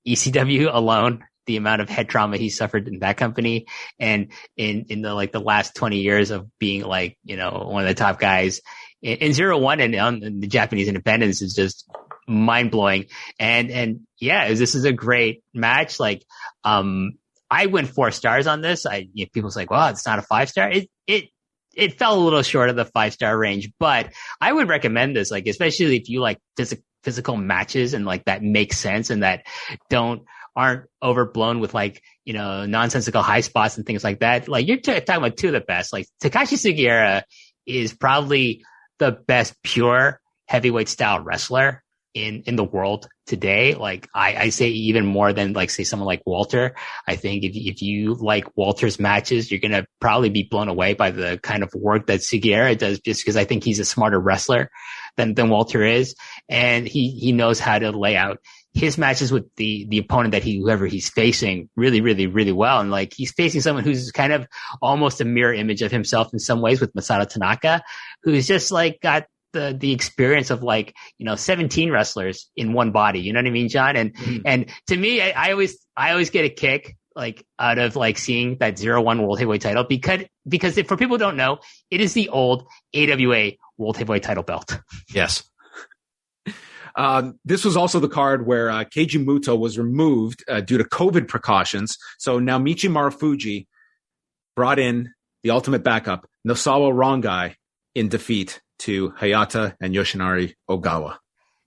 ECW alone, the amount of head trauma he suffered in that company, and in the last 20 years of being like, one of the top guys in Zero1 and on the Japanese independents is just mind blowing. And yeah, this is a great match. Like, I went 4 stars on this. People's like, well, it's not a 5-star. It fell a little short of the 5-star range, but I would recommend this, like, especially if you like physical matches and like that makes sense and that aren't overblown with like, nonsensical high spots and things like that. Like, you're talking about two of the best. Like, Takashi Sugiura is probably the best pure heavyweight style wrestler in the world today. Like, I say even more than like, say, someone like Walter. I think if you like Walter's matches, you're going to probably be blown away by the kind of work that Sugiura does, just because I think he's a smarter wrestler than Walter is. And he knows how to lay out his matches with the opponent whoever he's facing really, really, really well. And like, he's facing someone who's kind of almost a mirror image of himself in some ways with Masato Tanaka, who's just like got the experience of like, 17 wrestlers in one body. You know what I mean, John? And to me, I always get a kick like out of like seeing that 0-1 World Heavyweight title because for people who don't know, it is the old AWA World Heavyweight title belt. Yes. This was also the card where Keiji Muto was removed due to COVID precautions. So now Michi Marufuji brought in the ultimate backup, Nosawa Rongai, in defeat to Hayata and Yoshinari Ogawa.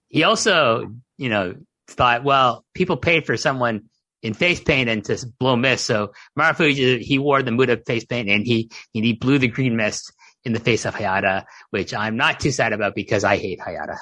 He also, thought, well, people paid for someone in face paint and to blow mist. So Marufuji, he wore the Muta face paint and he blew the green mist in the face of Hayata, which I'm not too sad about because I hate Hayata.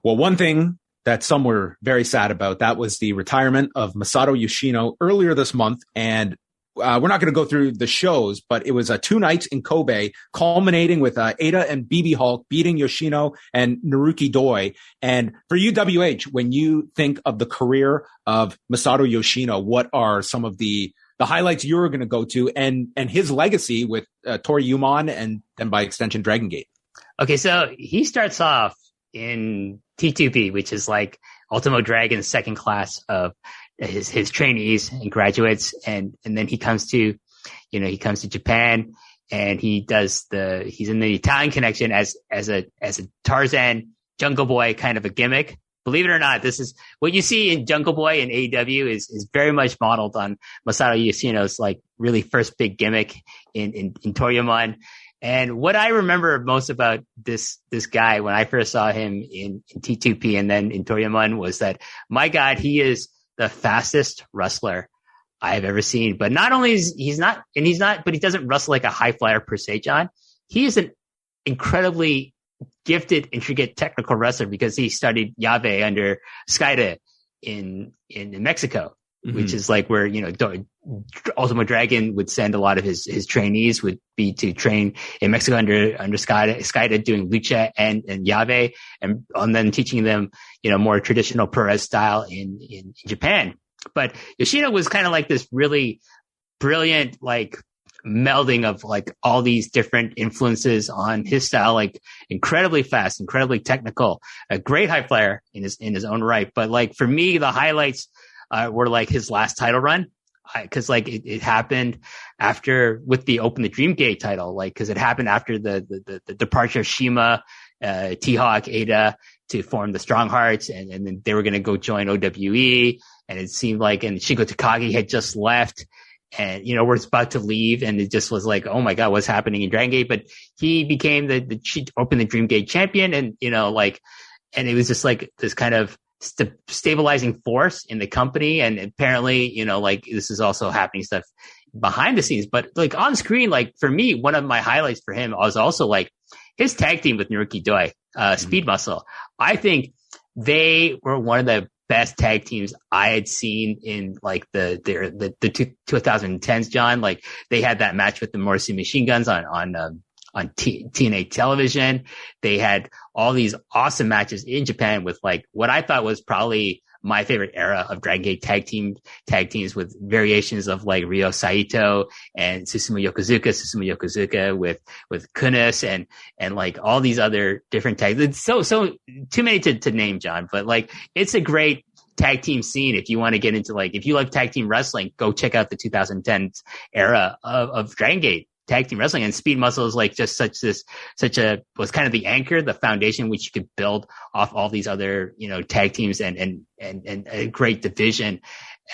Well, one thing that some were very sad about, that was the retirement of Masato Yoshino earlier this month. And we're not going to go through the shows, but it was 2 nights in Kobe, culminating with Ada and BB Hulk beating Yoshino and Naruki Doi. And for UWH, when you think of the career of Masato Yoshino, what are some of the highlights you're going to go to, and his legacy with Tori Umon and then by extension Dragon Gate? Okay, so he starts off in T2P, which is like Ultimo Dragon's second class of his trainees and graduates, and then he comes to Japan, and he's in the Italian connection as a Tarzan Jungle Boy kind of a gimmick. Believe it or not, this is what you see in Jungle Boy and AEW is very much modeled on Masato Yoshino's like really first big gimmick in Toryumon. And what I remember most about this guy when I first saw him in T2P and then in Toryumon was that, my God, he is the fastest wrestler I have ever seen. But not only but he doesn't wrestle like a high flyer per se, John. He is an incredibly gifted, intricate technical wrestler because he studied Yave under Skyda in Mexico, which is like where, Ultimo Dragon would send a lot of his trainees would be to train in Mexico under Skyda doing lucha and Yave and then teaching them, more traditional PURORESU style in Japan. But Yoshino was kind of like this really brilliant, like melding of like all these different influences on his style, like incredibly fast, incredibly technical, a great high flyer in his own right. But like for me, the highlights were like his last title run. Cause like it happened with the Open the Dream Gate title, like, cause it happened after the departure of Shima, T-Hawk, Ada to form the Strong Hearts. And then they were going to go join OWE. And it seemed like, and Shingo Takagi had just left. and, you know, we're about to leave, and it just was like, oh my God, what's happening in Dragon Gate? But he became opened the Dream Gate champion, and, you know, like, and it was just like this kind of stabilizing force in the company. And apparently, you know, like, this is also happening stuff behind the scenes, but like on screen, like for me, one of my highlights for him was also like his tag team with Naruki Doi, Speed Muscle. I think they were one of the best tag teams I had seen in like the 2010s, John. Like they had that match with the Morrissey Machine Guns on TNA television. They had all these awesome matches in Japan with like what I thought was probably my favorite era of Dragon Gate tag teams with variations of like Ryo Saito and Susumu Yokozuka with Kunis and like all these other different tags. It's so too many to name, John, but like it's a great tag team scene. If you want to get into like, if you love tag team wrestling, go check out the 2010s era of Dragon Gate tag team wrestling. And Speed Muscle is like just was kind of the anchor, the foundation which you could build off all these other, you know, tag teams and a great division.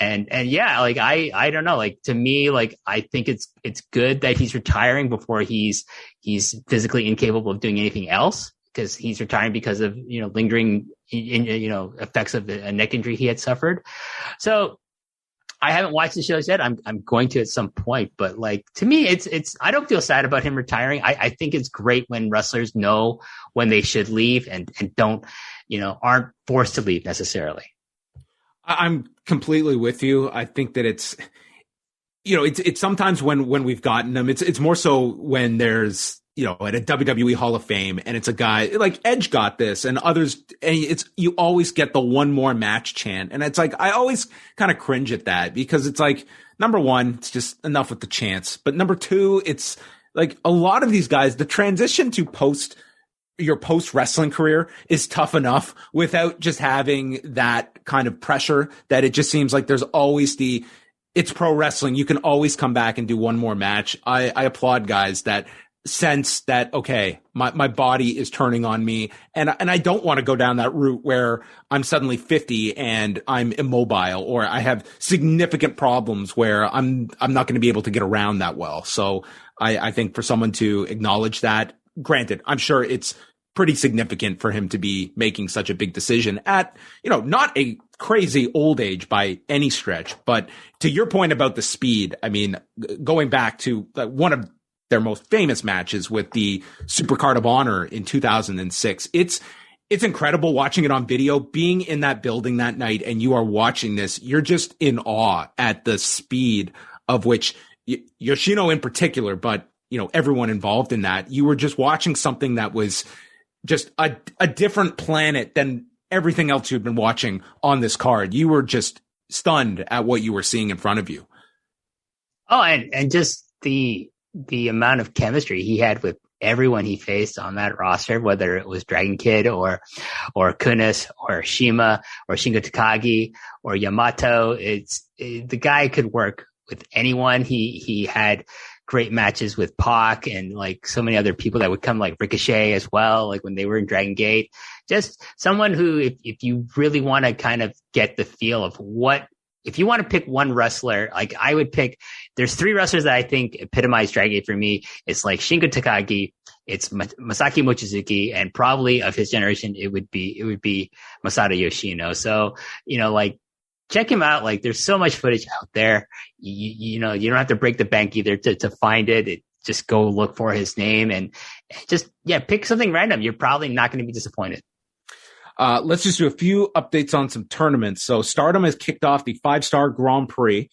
And yeah, like I don't know, like to me, like I think it's good that he's retiring before he's physically incapable of doing anything else, because he's retiring because of, you know, lingering you know, effects of a neck injury he had suffered. So I haven't watched the shows yet. I'm going to at some point, but like to me, it's I don't feel sad about him retiring. I think it's great when wrestlers know when they should leave and don't, you know, aren't forced to leave necessarily. I'm completely with you. I think that it's, you know, it's sometimes when we've gotten them, it's more so when there's, you know, at a WWE Hall of Fame, and it's a guy like Edge got this and others, and you always get the one more match chant. And it's like, I always kind of cringe at that, because it's like, number one, it's just enough with the chants. But number two, it's like a lot of these guys, the transition to your post wrestling career is tough enough without just having that kind of pressure, that it just seems like there's always it's pro wrestling. You can always come back and do one more match. I applaud guys that sense that, okay, my body is turning on me, and I don't want to go down that route where I'm suddenly 50 and I'm immobile, or I have significant problems where I'm not going to be able to get around that well. So I think for someone to acknowledge that, granted, I'm sure it's pretty significant for him to be making such a big decision at, you know, not a crazy old age by any stretch, but to your point about the speed, I mean, going back to one of their most famous matches with the Supercard of Honor in 2006. It's incredible watching it on video, being in that building that night, and you are watching this. You're just in awe at the speed of which Yoshino in particular, but, you know, everyone involved in that. You were just watching something that was just a different planet than everything else you've been watching on this card. You were just stunned at what you were seeing in front of you. Oh, and just the amount of chemistry he had with everyone he faced on that roster, whether it was Dragon Kid or Kunis or Shima or Shingo Takagi or Yamato, the guy could work with anyone. He had great matches with Pac and like so many other people that would come, like Ricochet as well, like when they were in Dragon Gate. Just someone who, if you really want to kind of get the feel of if you want to pick one wrestler, like I would pick, there's three wrestlers that I think epitomize Dragon Gate for me. It's like Shingo Takagi, it's Masaki Mochizuki, and probably of his generation, it would be Masato Yoshino. So, you know, like check him out. Like there's so much footage out there. You know, you don't have to break the bank either to find it. Just go look for his name and just, pick something random. You're probably not going to be disappointed. Let's just do a few updates on some tournaments. So Stardom has kicked off the 5-star Grand Prix.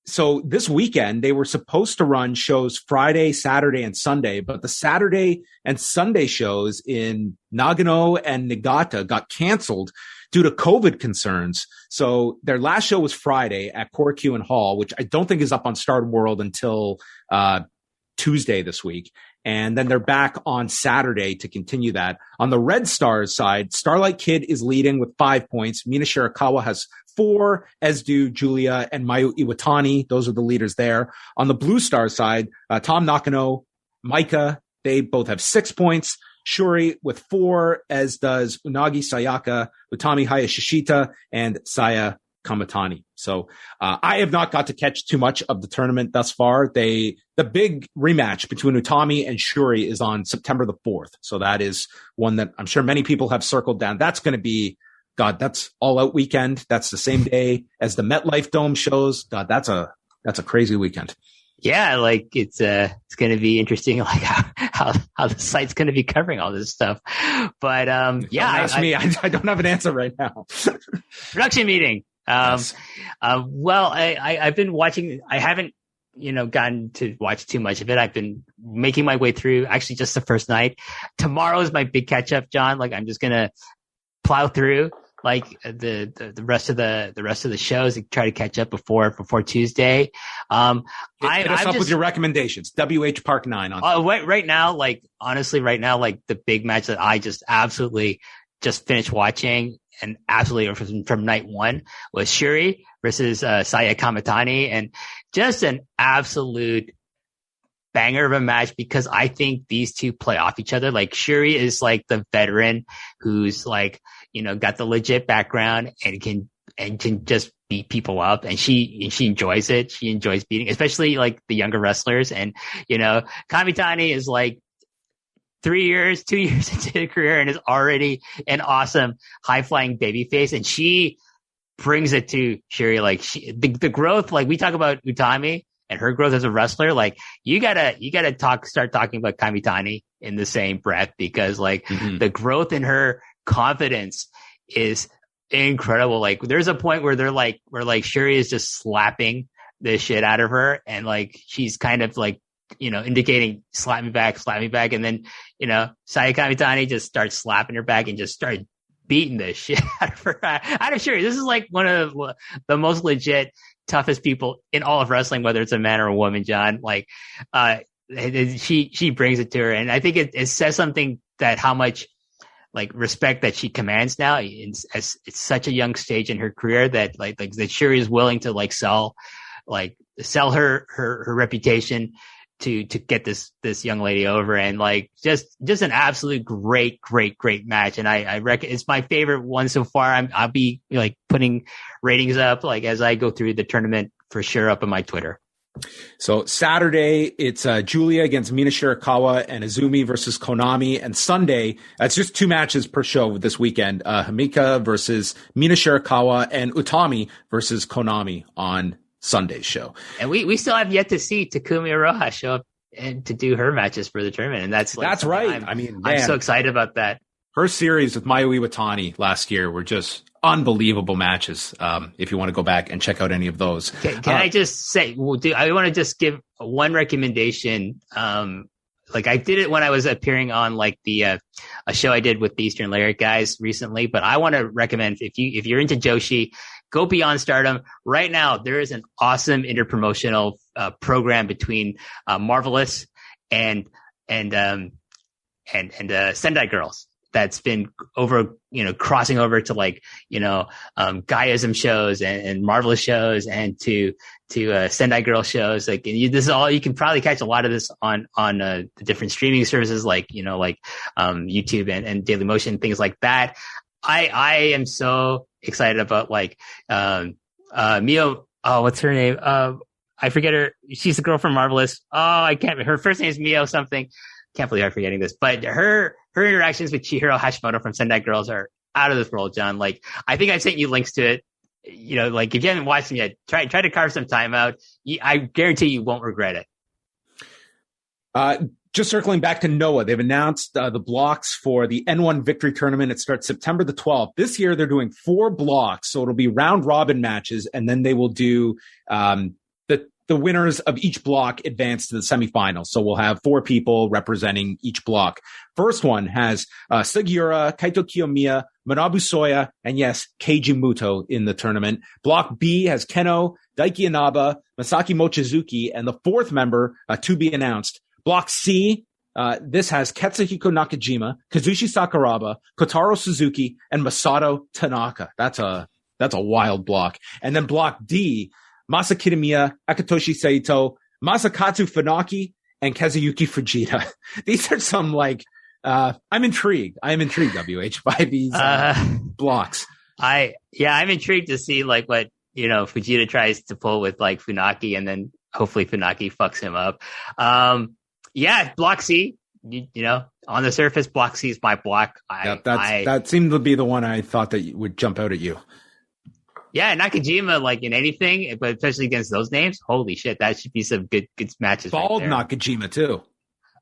So this weekend, they were supposed to run shows Friday, Saturday, and Sunday, but the Saturday and Sunday shows in Nagano and Niigata got canceled due to COVID concerns. So their last show was Friday at Korakuen Hall, which I don't think is up on Stardom World until Tuesday this week. And then they're back on Saturday to continue that. On the Red Stars side, Starlight Kid is leading with 5 points. Mina Shirakawa has 4, as do Julia and Mayu Iwatani. Those are the leaders there. On the Blue Star side, Tom Nakano, Maika, they both have 6 points. Shuri with 4, as does Unagi Sayaka, Utami Hayashishita, and Saya Kamitani. So I have not got to catch too much of the tournament thus far. The big rematch between Utami and Shuri is on September the 4th. So that is one that I'm sure many people have circled down. That's going to be, God, that's all out weekend. That's the same day as the MetLife Dome shows. God, that's a crazy weekend. Yeah, like it's going to be interesting, like how the site's going to be covering all this stuff. But yeah, ask me. I don't have an answer right now. Production meeting. Yes. Well, I've been watching. I haven't, gotten to watch too much of it. I've been making my way through. Actually, just the first night. Tomorrow is my big catch up, John. Like I'm just gonna plow through like the rest of the shows and try to catch up before Tuesday. Hit us up with your recommendations. WH Park 9 on. Right now, like honestly, right now, like the big match that I just absolutely just finished watching and absolutely from night one was Shuri versus Saya Kamitani, and just an absolute banger of a match because I think these two play off each other. Like Shuri is like the veteran who's like, got the legit background and can just beat people up, and she enjoys it. She enjoys beating, especially like the younger wrestlers. And, Kamitani is like 2 years into her career and is already an awesome high flying babyface. And she brings it to Shuri. Like the growth, like we talk about Utami and her growth as a wrestler, like you gotta start talking about Kamitani in the same breath, because like the growth in her confidence is incredible. Like there's a point where where Shuri is just slapping the shit out of her, and like she's kind of like, indicating slap me back. And then, Saya Kamitani just starts slapping her back and just started beating the shit out of her. I'm sure this is like one of the most legit, toughest people in all of wrestling, whether it's a man or a woman, John. Like, she brings it to her. And I think it says something that how much like respect that she commands now. It's such a young stage in her career that that Shuri is willing to sell her reputation to get this young lady over, and like just an absolute great match. And I reckon it's my favorite one so far. I'll be like putting ratings up like as I go through the tournament for sure up on my Twitter. So Saturday, it's Julia against Mina Shirakawa and Izumi versus Konami. And Sunday, it's just 2 matches per show this weekend. Himeka versus Mina Shirakawa and Utami versus Konami on Sunday's show. And we still have yet to see Takumi Iroha show up and to do her matches for the tournament. And that's right. I'm so excited about that. Her series with Mayu Iwatani last year were just unbelievable matches. If you want to go back and check out any of those. Can I just say, I want to just give one recommendation. Like I did it when I was appearing on like a show I did with the Eastern Lariat guys recently, but I want to recommend if you're into Joshi, go beyond Stardom. Right now, there is an awesome interpromotional program between Marvelous and Sendai Girls that's been crossing over to Gaiasm shows and Marvelous shows and to Sendai Girl shows. Like this is all, you can probably catch a lot of this on the different streaming services like YouTube and Dailymotion, things like that. I am so excited about Mio. Oh, what's her name? I forget her. She's the girl from Marvelous. Oh, I can't. Her first name is Mio something. Can't believe I'm forgetting this. But her interactions with Chihiro Hashimoto from Sendai Girls are out of this world, John. Like I think I sent you links to it. If you haven't watched them yet, try to carve some time out. I guarantee you won't regret it. Just circling back to Noah, they've announced the blocks for the N1 Victory Tournament. It starts September the 12th. This year, they're doing 4 blocks, so it'll be round-robin matches, and then they will do the winners of each block advance to the semifinals. So we'll have 4 people representing each block. First one has Sugiura, Kaito Kiyomiya, Manabu Soya, and yes, Keiji Muto in the tournament. Block B has Keno, Daiki Inaba, Masaki Mochizuki, and the 4th member to be announced. Block C, this has Katsuhiko Nakajima, Kazushi Sakuraba, Kotaro Suzuki, and Masato Tanaka. That's a wild block. And then block D, Masa Kitamiya, Akitoshi Saito, Masakatsu Funaki, and Kazuyuki Fujita. These are some I'm intrigued. I am intrigued, WH, by these blocks. I'm intrigued to see what Fujita tries to pull with like Funaki, and then hopefully Funaki fucks him up. Block C, on the surface, block C is my block. That seemed to be the one I thought that would jump out at you. Yeah, Nakajima, like in anything, but especially against those names, holy shit, that should be some good matches. Bald right there. Nakajima too.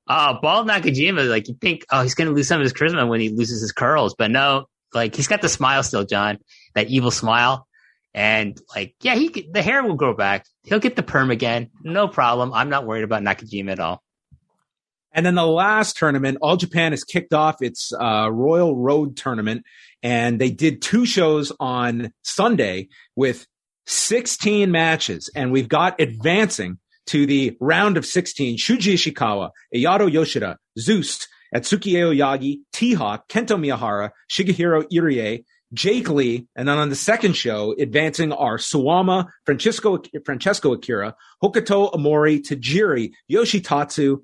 Bald Nakajima, like you think, he's going to lose some of his charisma when he loses his curls, but no, like he's got the smile still, John, that evil smile. And like, yeah, the hair will grow back. He'll get the perm again. No problem. I'm not worried about Nakajima at all. And then the last tournament, All Japan has kicked off its Royal Road tournament, and they did 2 shows on Sunday with 16 matches. And we've got advancing to the round of 16, Shuji Ishikawa, Ayato Yoshida, Zeus, Atsuki Aoyagi, T-Hawk, Kento Miyahara, Shigehiro Irie, Jake Lee, and then on the second show, advancing are Suwama, Francesco Akira, Hokuto Omori, Tajiri, Yoshitatsu,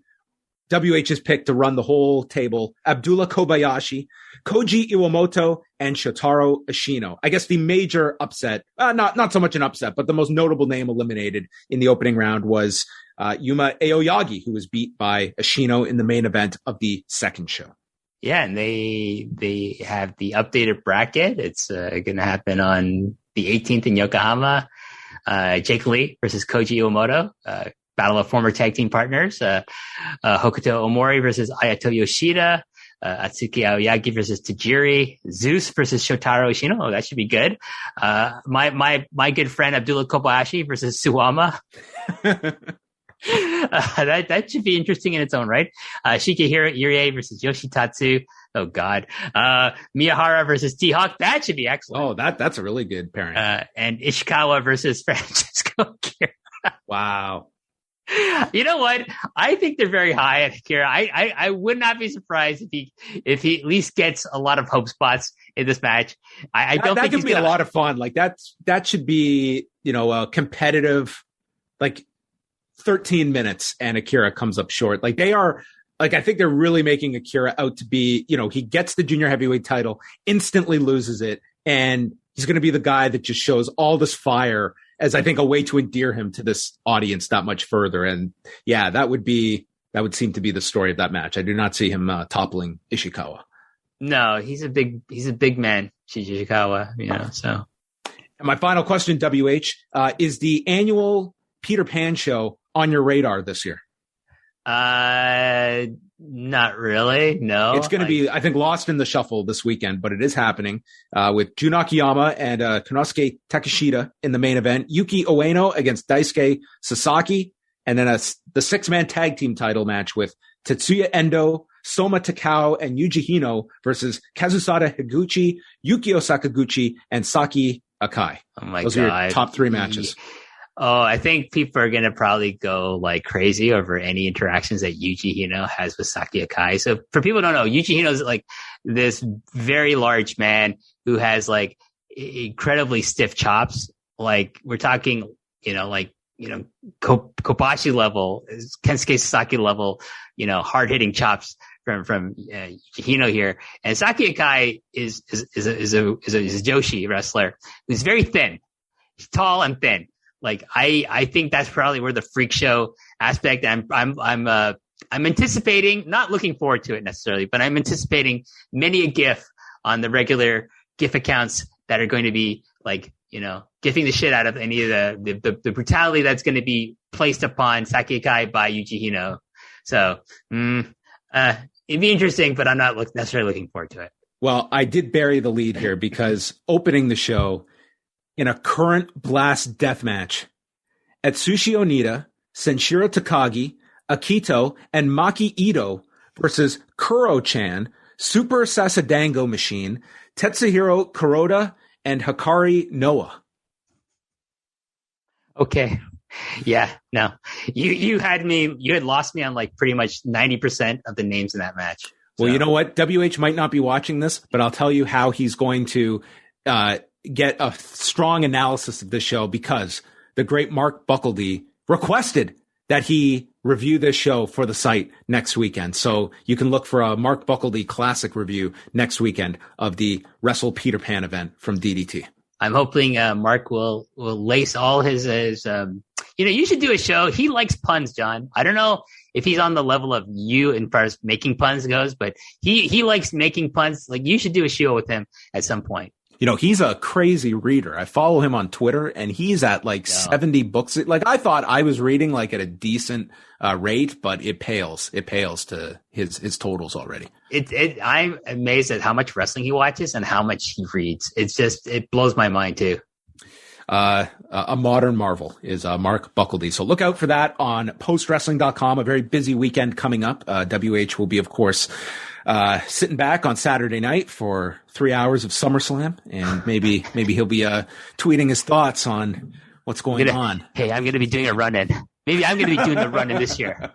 WH's pick to run the whole table, Abdullah Kobayashi, Koji Iwamoto, and Shotaro Ashino. I guess the major upset, not so much an upset, but the most notable name eliminated in the opening round was Yuma Aoyagi, who was beat by Ashino in the main event of the second show. Yeah, and they have the updated bracket. It's going to happen on the 18th in Yokohama. Jake Lee versus Koji Iwamoto. Battle of former tag team partners. Hokuto Omori versus Ayato Yoshida. Atsuki Aoyagi versus Tajiri. Zeus versus Shotaro Ashino. Oh, that should be good. My good friend Abdullah Kobayashi versus Suwama. That should be interesting in its own right. Shigehiro Irie versus Yoshitatsu. Oh God. Miyahara versus T-Hawk. That should be excellent. Oh, that's a really good pairing. And Ishikawa versus Francesco Akira. Wow. You know what? I think they're very high at Akira. I would not be surprised if he at least gets a lot of hope spots in this match. I don't think that could be a lot of fun. Like that should be, a competitive, like 13 minutes and Akira comes up short. Like they are, like, I think they're really making Akira out to be, he gets the junior heavyweight title, instantly loses it. And he's going to be the guy that just shows all this fire as I think a way to endear him to this audience that much further. And yeah, that would seem to be the story of that match. I do not see him toppling Ishikawa. No, he's a big man, Shuji Ishikawa, so. And my final question, WH, is the annual Peter Pan show on your radar this year? Not really. No, it's going to be, I think, lost in the shuffle this weekend, but it is happening with Jun Akiyama and Konosuke Takeshita in the main event. Yuki Ueno against Daisuke Sasaki, and then the 6-man tag team title match with Tetsuya Endo, Soma Takao, and Yuji Hino versus Kazusada Higuchi, Yukio Sakaguchi, and Saki Akai. Oh my Those God. are your top 3 matches. Oh, I think people are going to probably go like crazy over any interactions that Yuji Hino has with Saki Akai. So for people who don't know, Yuji Hino is like this very large man who has like incredibly stiff chops. Like we're talking, Kobashi level, Kensuke Sasaki level, hard hitting chops from Hino here. And Saki Akai is a Joshi wrestler who's very thin. He's tall and thin. Like I think that's probably where the freak show aspect. I'm anticipating, not looking forward to it necessarily, but I'm anticipating many a GIF on the regular GIF accounts that are going to be like, gifting the shit out of any of the brutality that's going to be placed upon Saki Akai by Yuji Hino. So it'd be interesting, but I'm not necessarily looking forward to it. Well, I did bury the lead here because opening the show in a current blast death match, Atsushi Onita, Senshiro Takagi, Akito, and Maki Ito versus Kuro-chan, Super Sasadango Machine, Tetsuhiro Kuroda, and Hikari Noah. Okay. Yeah, no. You had lost me on like pretty much 90% of the names in that match. Well, you know what? WH might not be watching this, but I'll tell you how he's going to get a strong analysis of this show because the great Mark Buckledy requested that he review this show for the site next weekend. So you can look for a Mark Buckledy classic review next weekend of the Wrestle Peter Pan event from DDT. I'm hoping Mark will lace all his you should do a show. He likes puns, John. I don't know if he's on the level of you as far as making puns goes, but he likes making puns. Like, you should do a show with him at some point. He's a crazy reader. I follow him on Twitter, and he's at 70 books. Like, I thought I was reading at a decent rate, but it pales to his totals already. I'm amazed at how much wrestling he watches and how much he reads. It blows my mind too. A modern marvel is Mark Buckledy. So look out for that on postwrestling.com. A very busy weekend coming up. WH will be, of course, sitting back on Saturday night for 3 hours of SummerSlam, and maybe he'll be tweeting his thoughts on what's going on. Hey, I'm going to be doing a run-in. Maybe I'm going to be doing the run-in this year.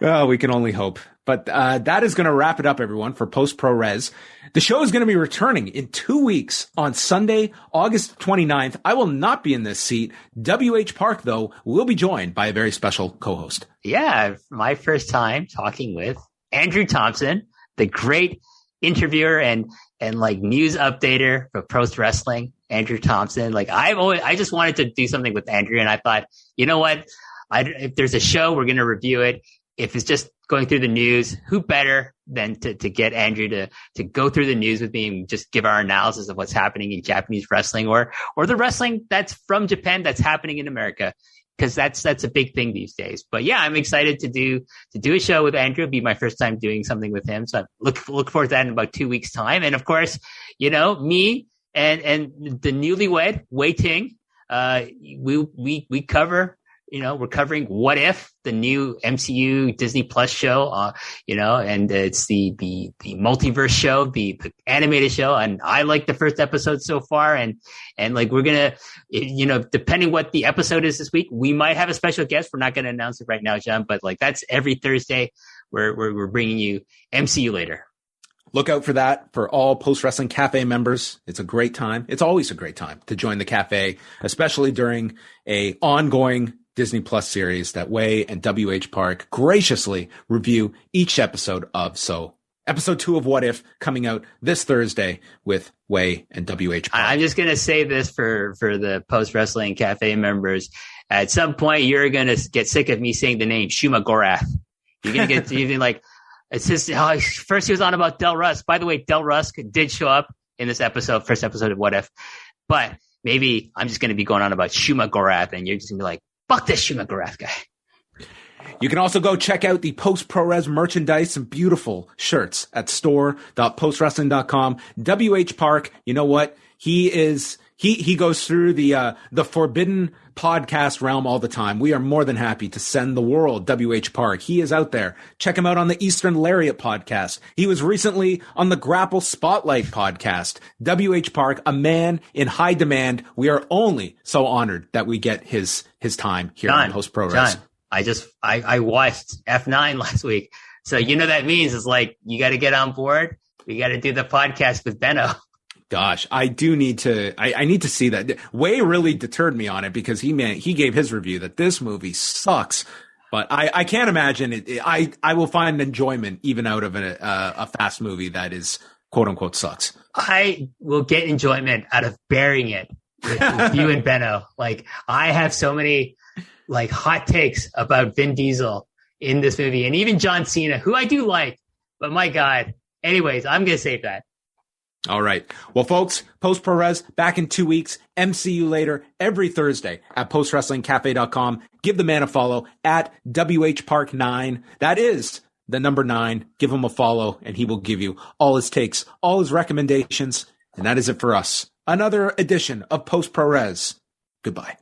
Well, we can only hope. But that is going to wrap it up, everyone, for Post Pro Res. The show is going to be returning in 2 weeks on Sunday, August 29th. I will not be in this seat. WH Park, though, will be joined by a very special co-host. Yeah, my first time talking with Andrew Thompson, the great interviewer and news updater for Post Wrestling. Andrew Thompson. I just wanted to do something with Andrew, and I thought, you know what? If there's a show, we're going to review it. If it's just going through the news, who better than to get Andrew to go through the news with me and just give our analysis of what's happening in Japanese wrestling or the wrestling that's from Japan that's happening in America, because that's a big thing these days. But yeah, I'm excited to do a show with Andrew. It'll be my first time doing something with him, so I look forward to that in about 2 weeks' time. And of course, me and the newlywed Wei Ting, we cover. We're covering What If, the new MCU Disney Plus show, and it's the multiverse show, the animated show. And I like the first episode so far. And we're going to, depending what the episode is this week, we might have a special guest. We're not going to announce it right now, John, but that's every Thursday we're bringing you MCU later. Look out for that for all Post Wrestling Cafe members. It's a great time. It's always a great time to join the cafe, especially during a ongoing Disney Plus series that Wei and WH Park graciously review each episode of. So episode 2 of What If coming out this Thursday with Wei and WH Park. I'm just going to say this for the Post Wrestling Cafe members. At some point, you're going to get sick of me saying the name Shuma Gorath. You're going to get even it's just, first he was on about Del Rusk. By the way, Del Rusk did show up in this first episode of What If. But maybe I'm just going to be going on about Shuma Gorath, and you're just going to be like, fuck this Shuma Gorath guy. You can also go check out the Post Pro Res merchandise and beautiful shirts at store.postwrestling.com. WH Park, you know what? He goes through the forbidden podcast realm all the time. We are more than happy to send the world WH Park. He is out there. Check him out on the Eastern Lariat podcast. He was recently on the Grapple Spotlight podcast. WH Park, a man in high demand. We are only so honored that we get his time here on Post Pro Res. John, I watched F9 last week. So that means it's you got to get on board. We got to do the podcast with Benno. Gosh, I do need to. I need to see that. Wei really deterred me on it because he gave his review that this movie sucks. But I can't imagine it. I will find enjoyment even out of a fast movie that is quote unquote sucks. I will get enjoyment out of bearing it with you and Benno. I have so many hot takes about Vin Diesel in this movie, and even John Cena, who I do like. But my God. Anyways, I'm gonna save that. All right. Well, folks, Post Pro Res back in 2 weeks. MCU later every Thursday at postwrestlingcafe.com. Give the man a follow at WHPark9. That is the number 9. Give him a follow and he will give you all his takes, all his recommendations. And that is it for us. Another edition of Post Pro Res. Goodbye.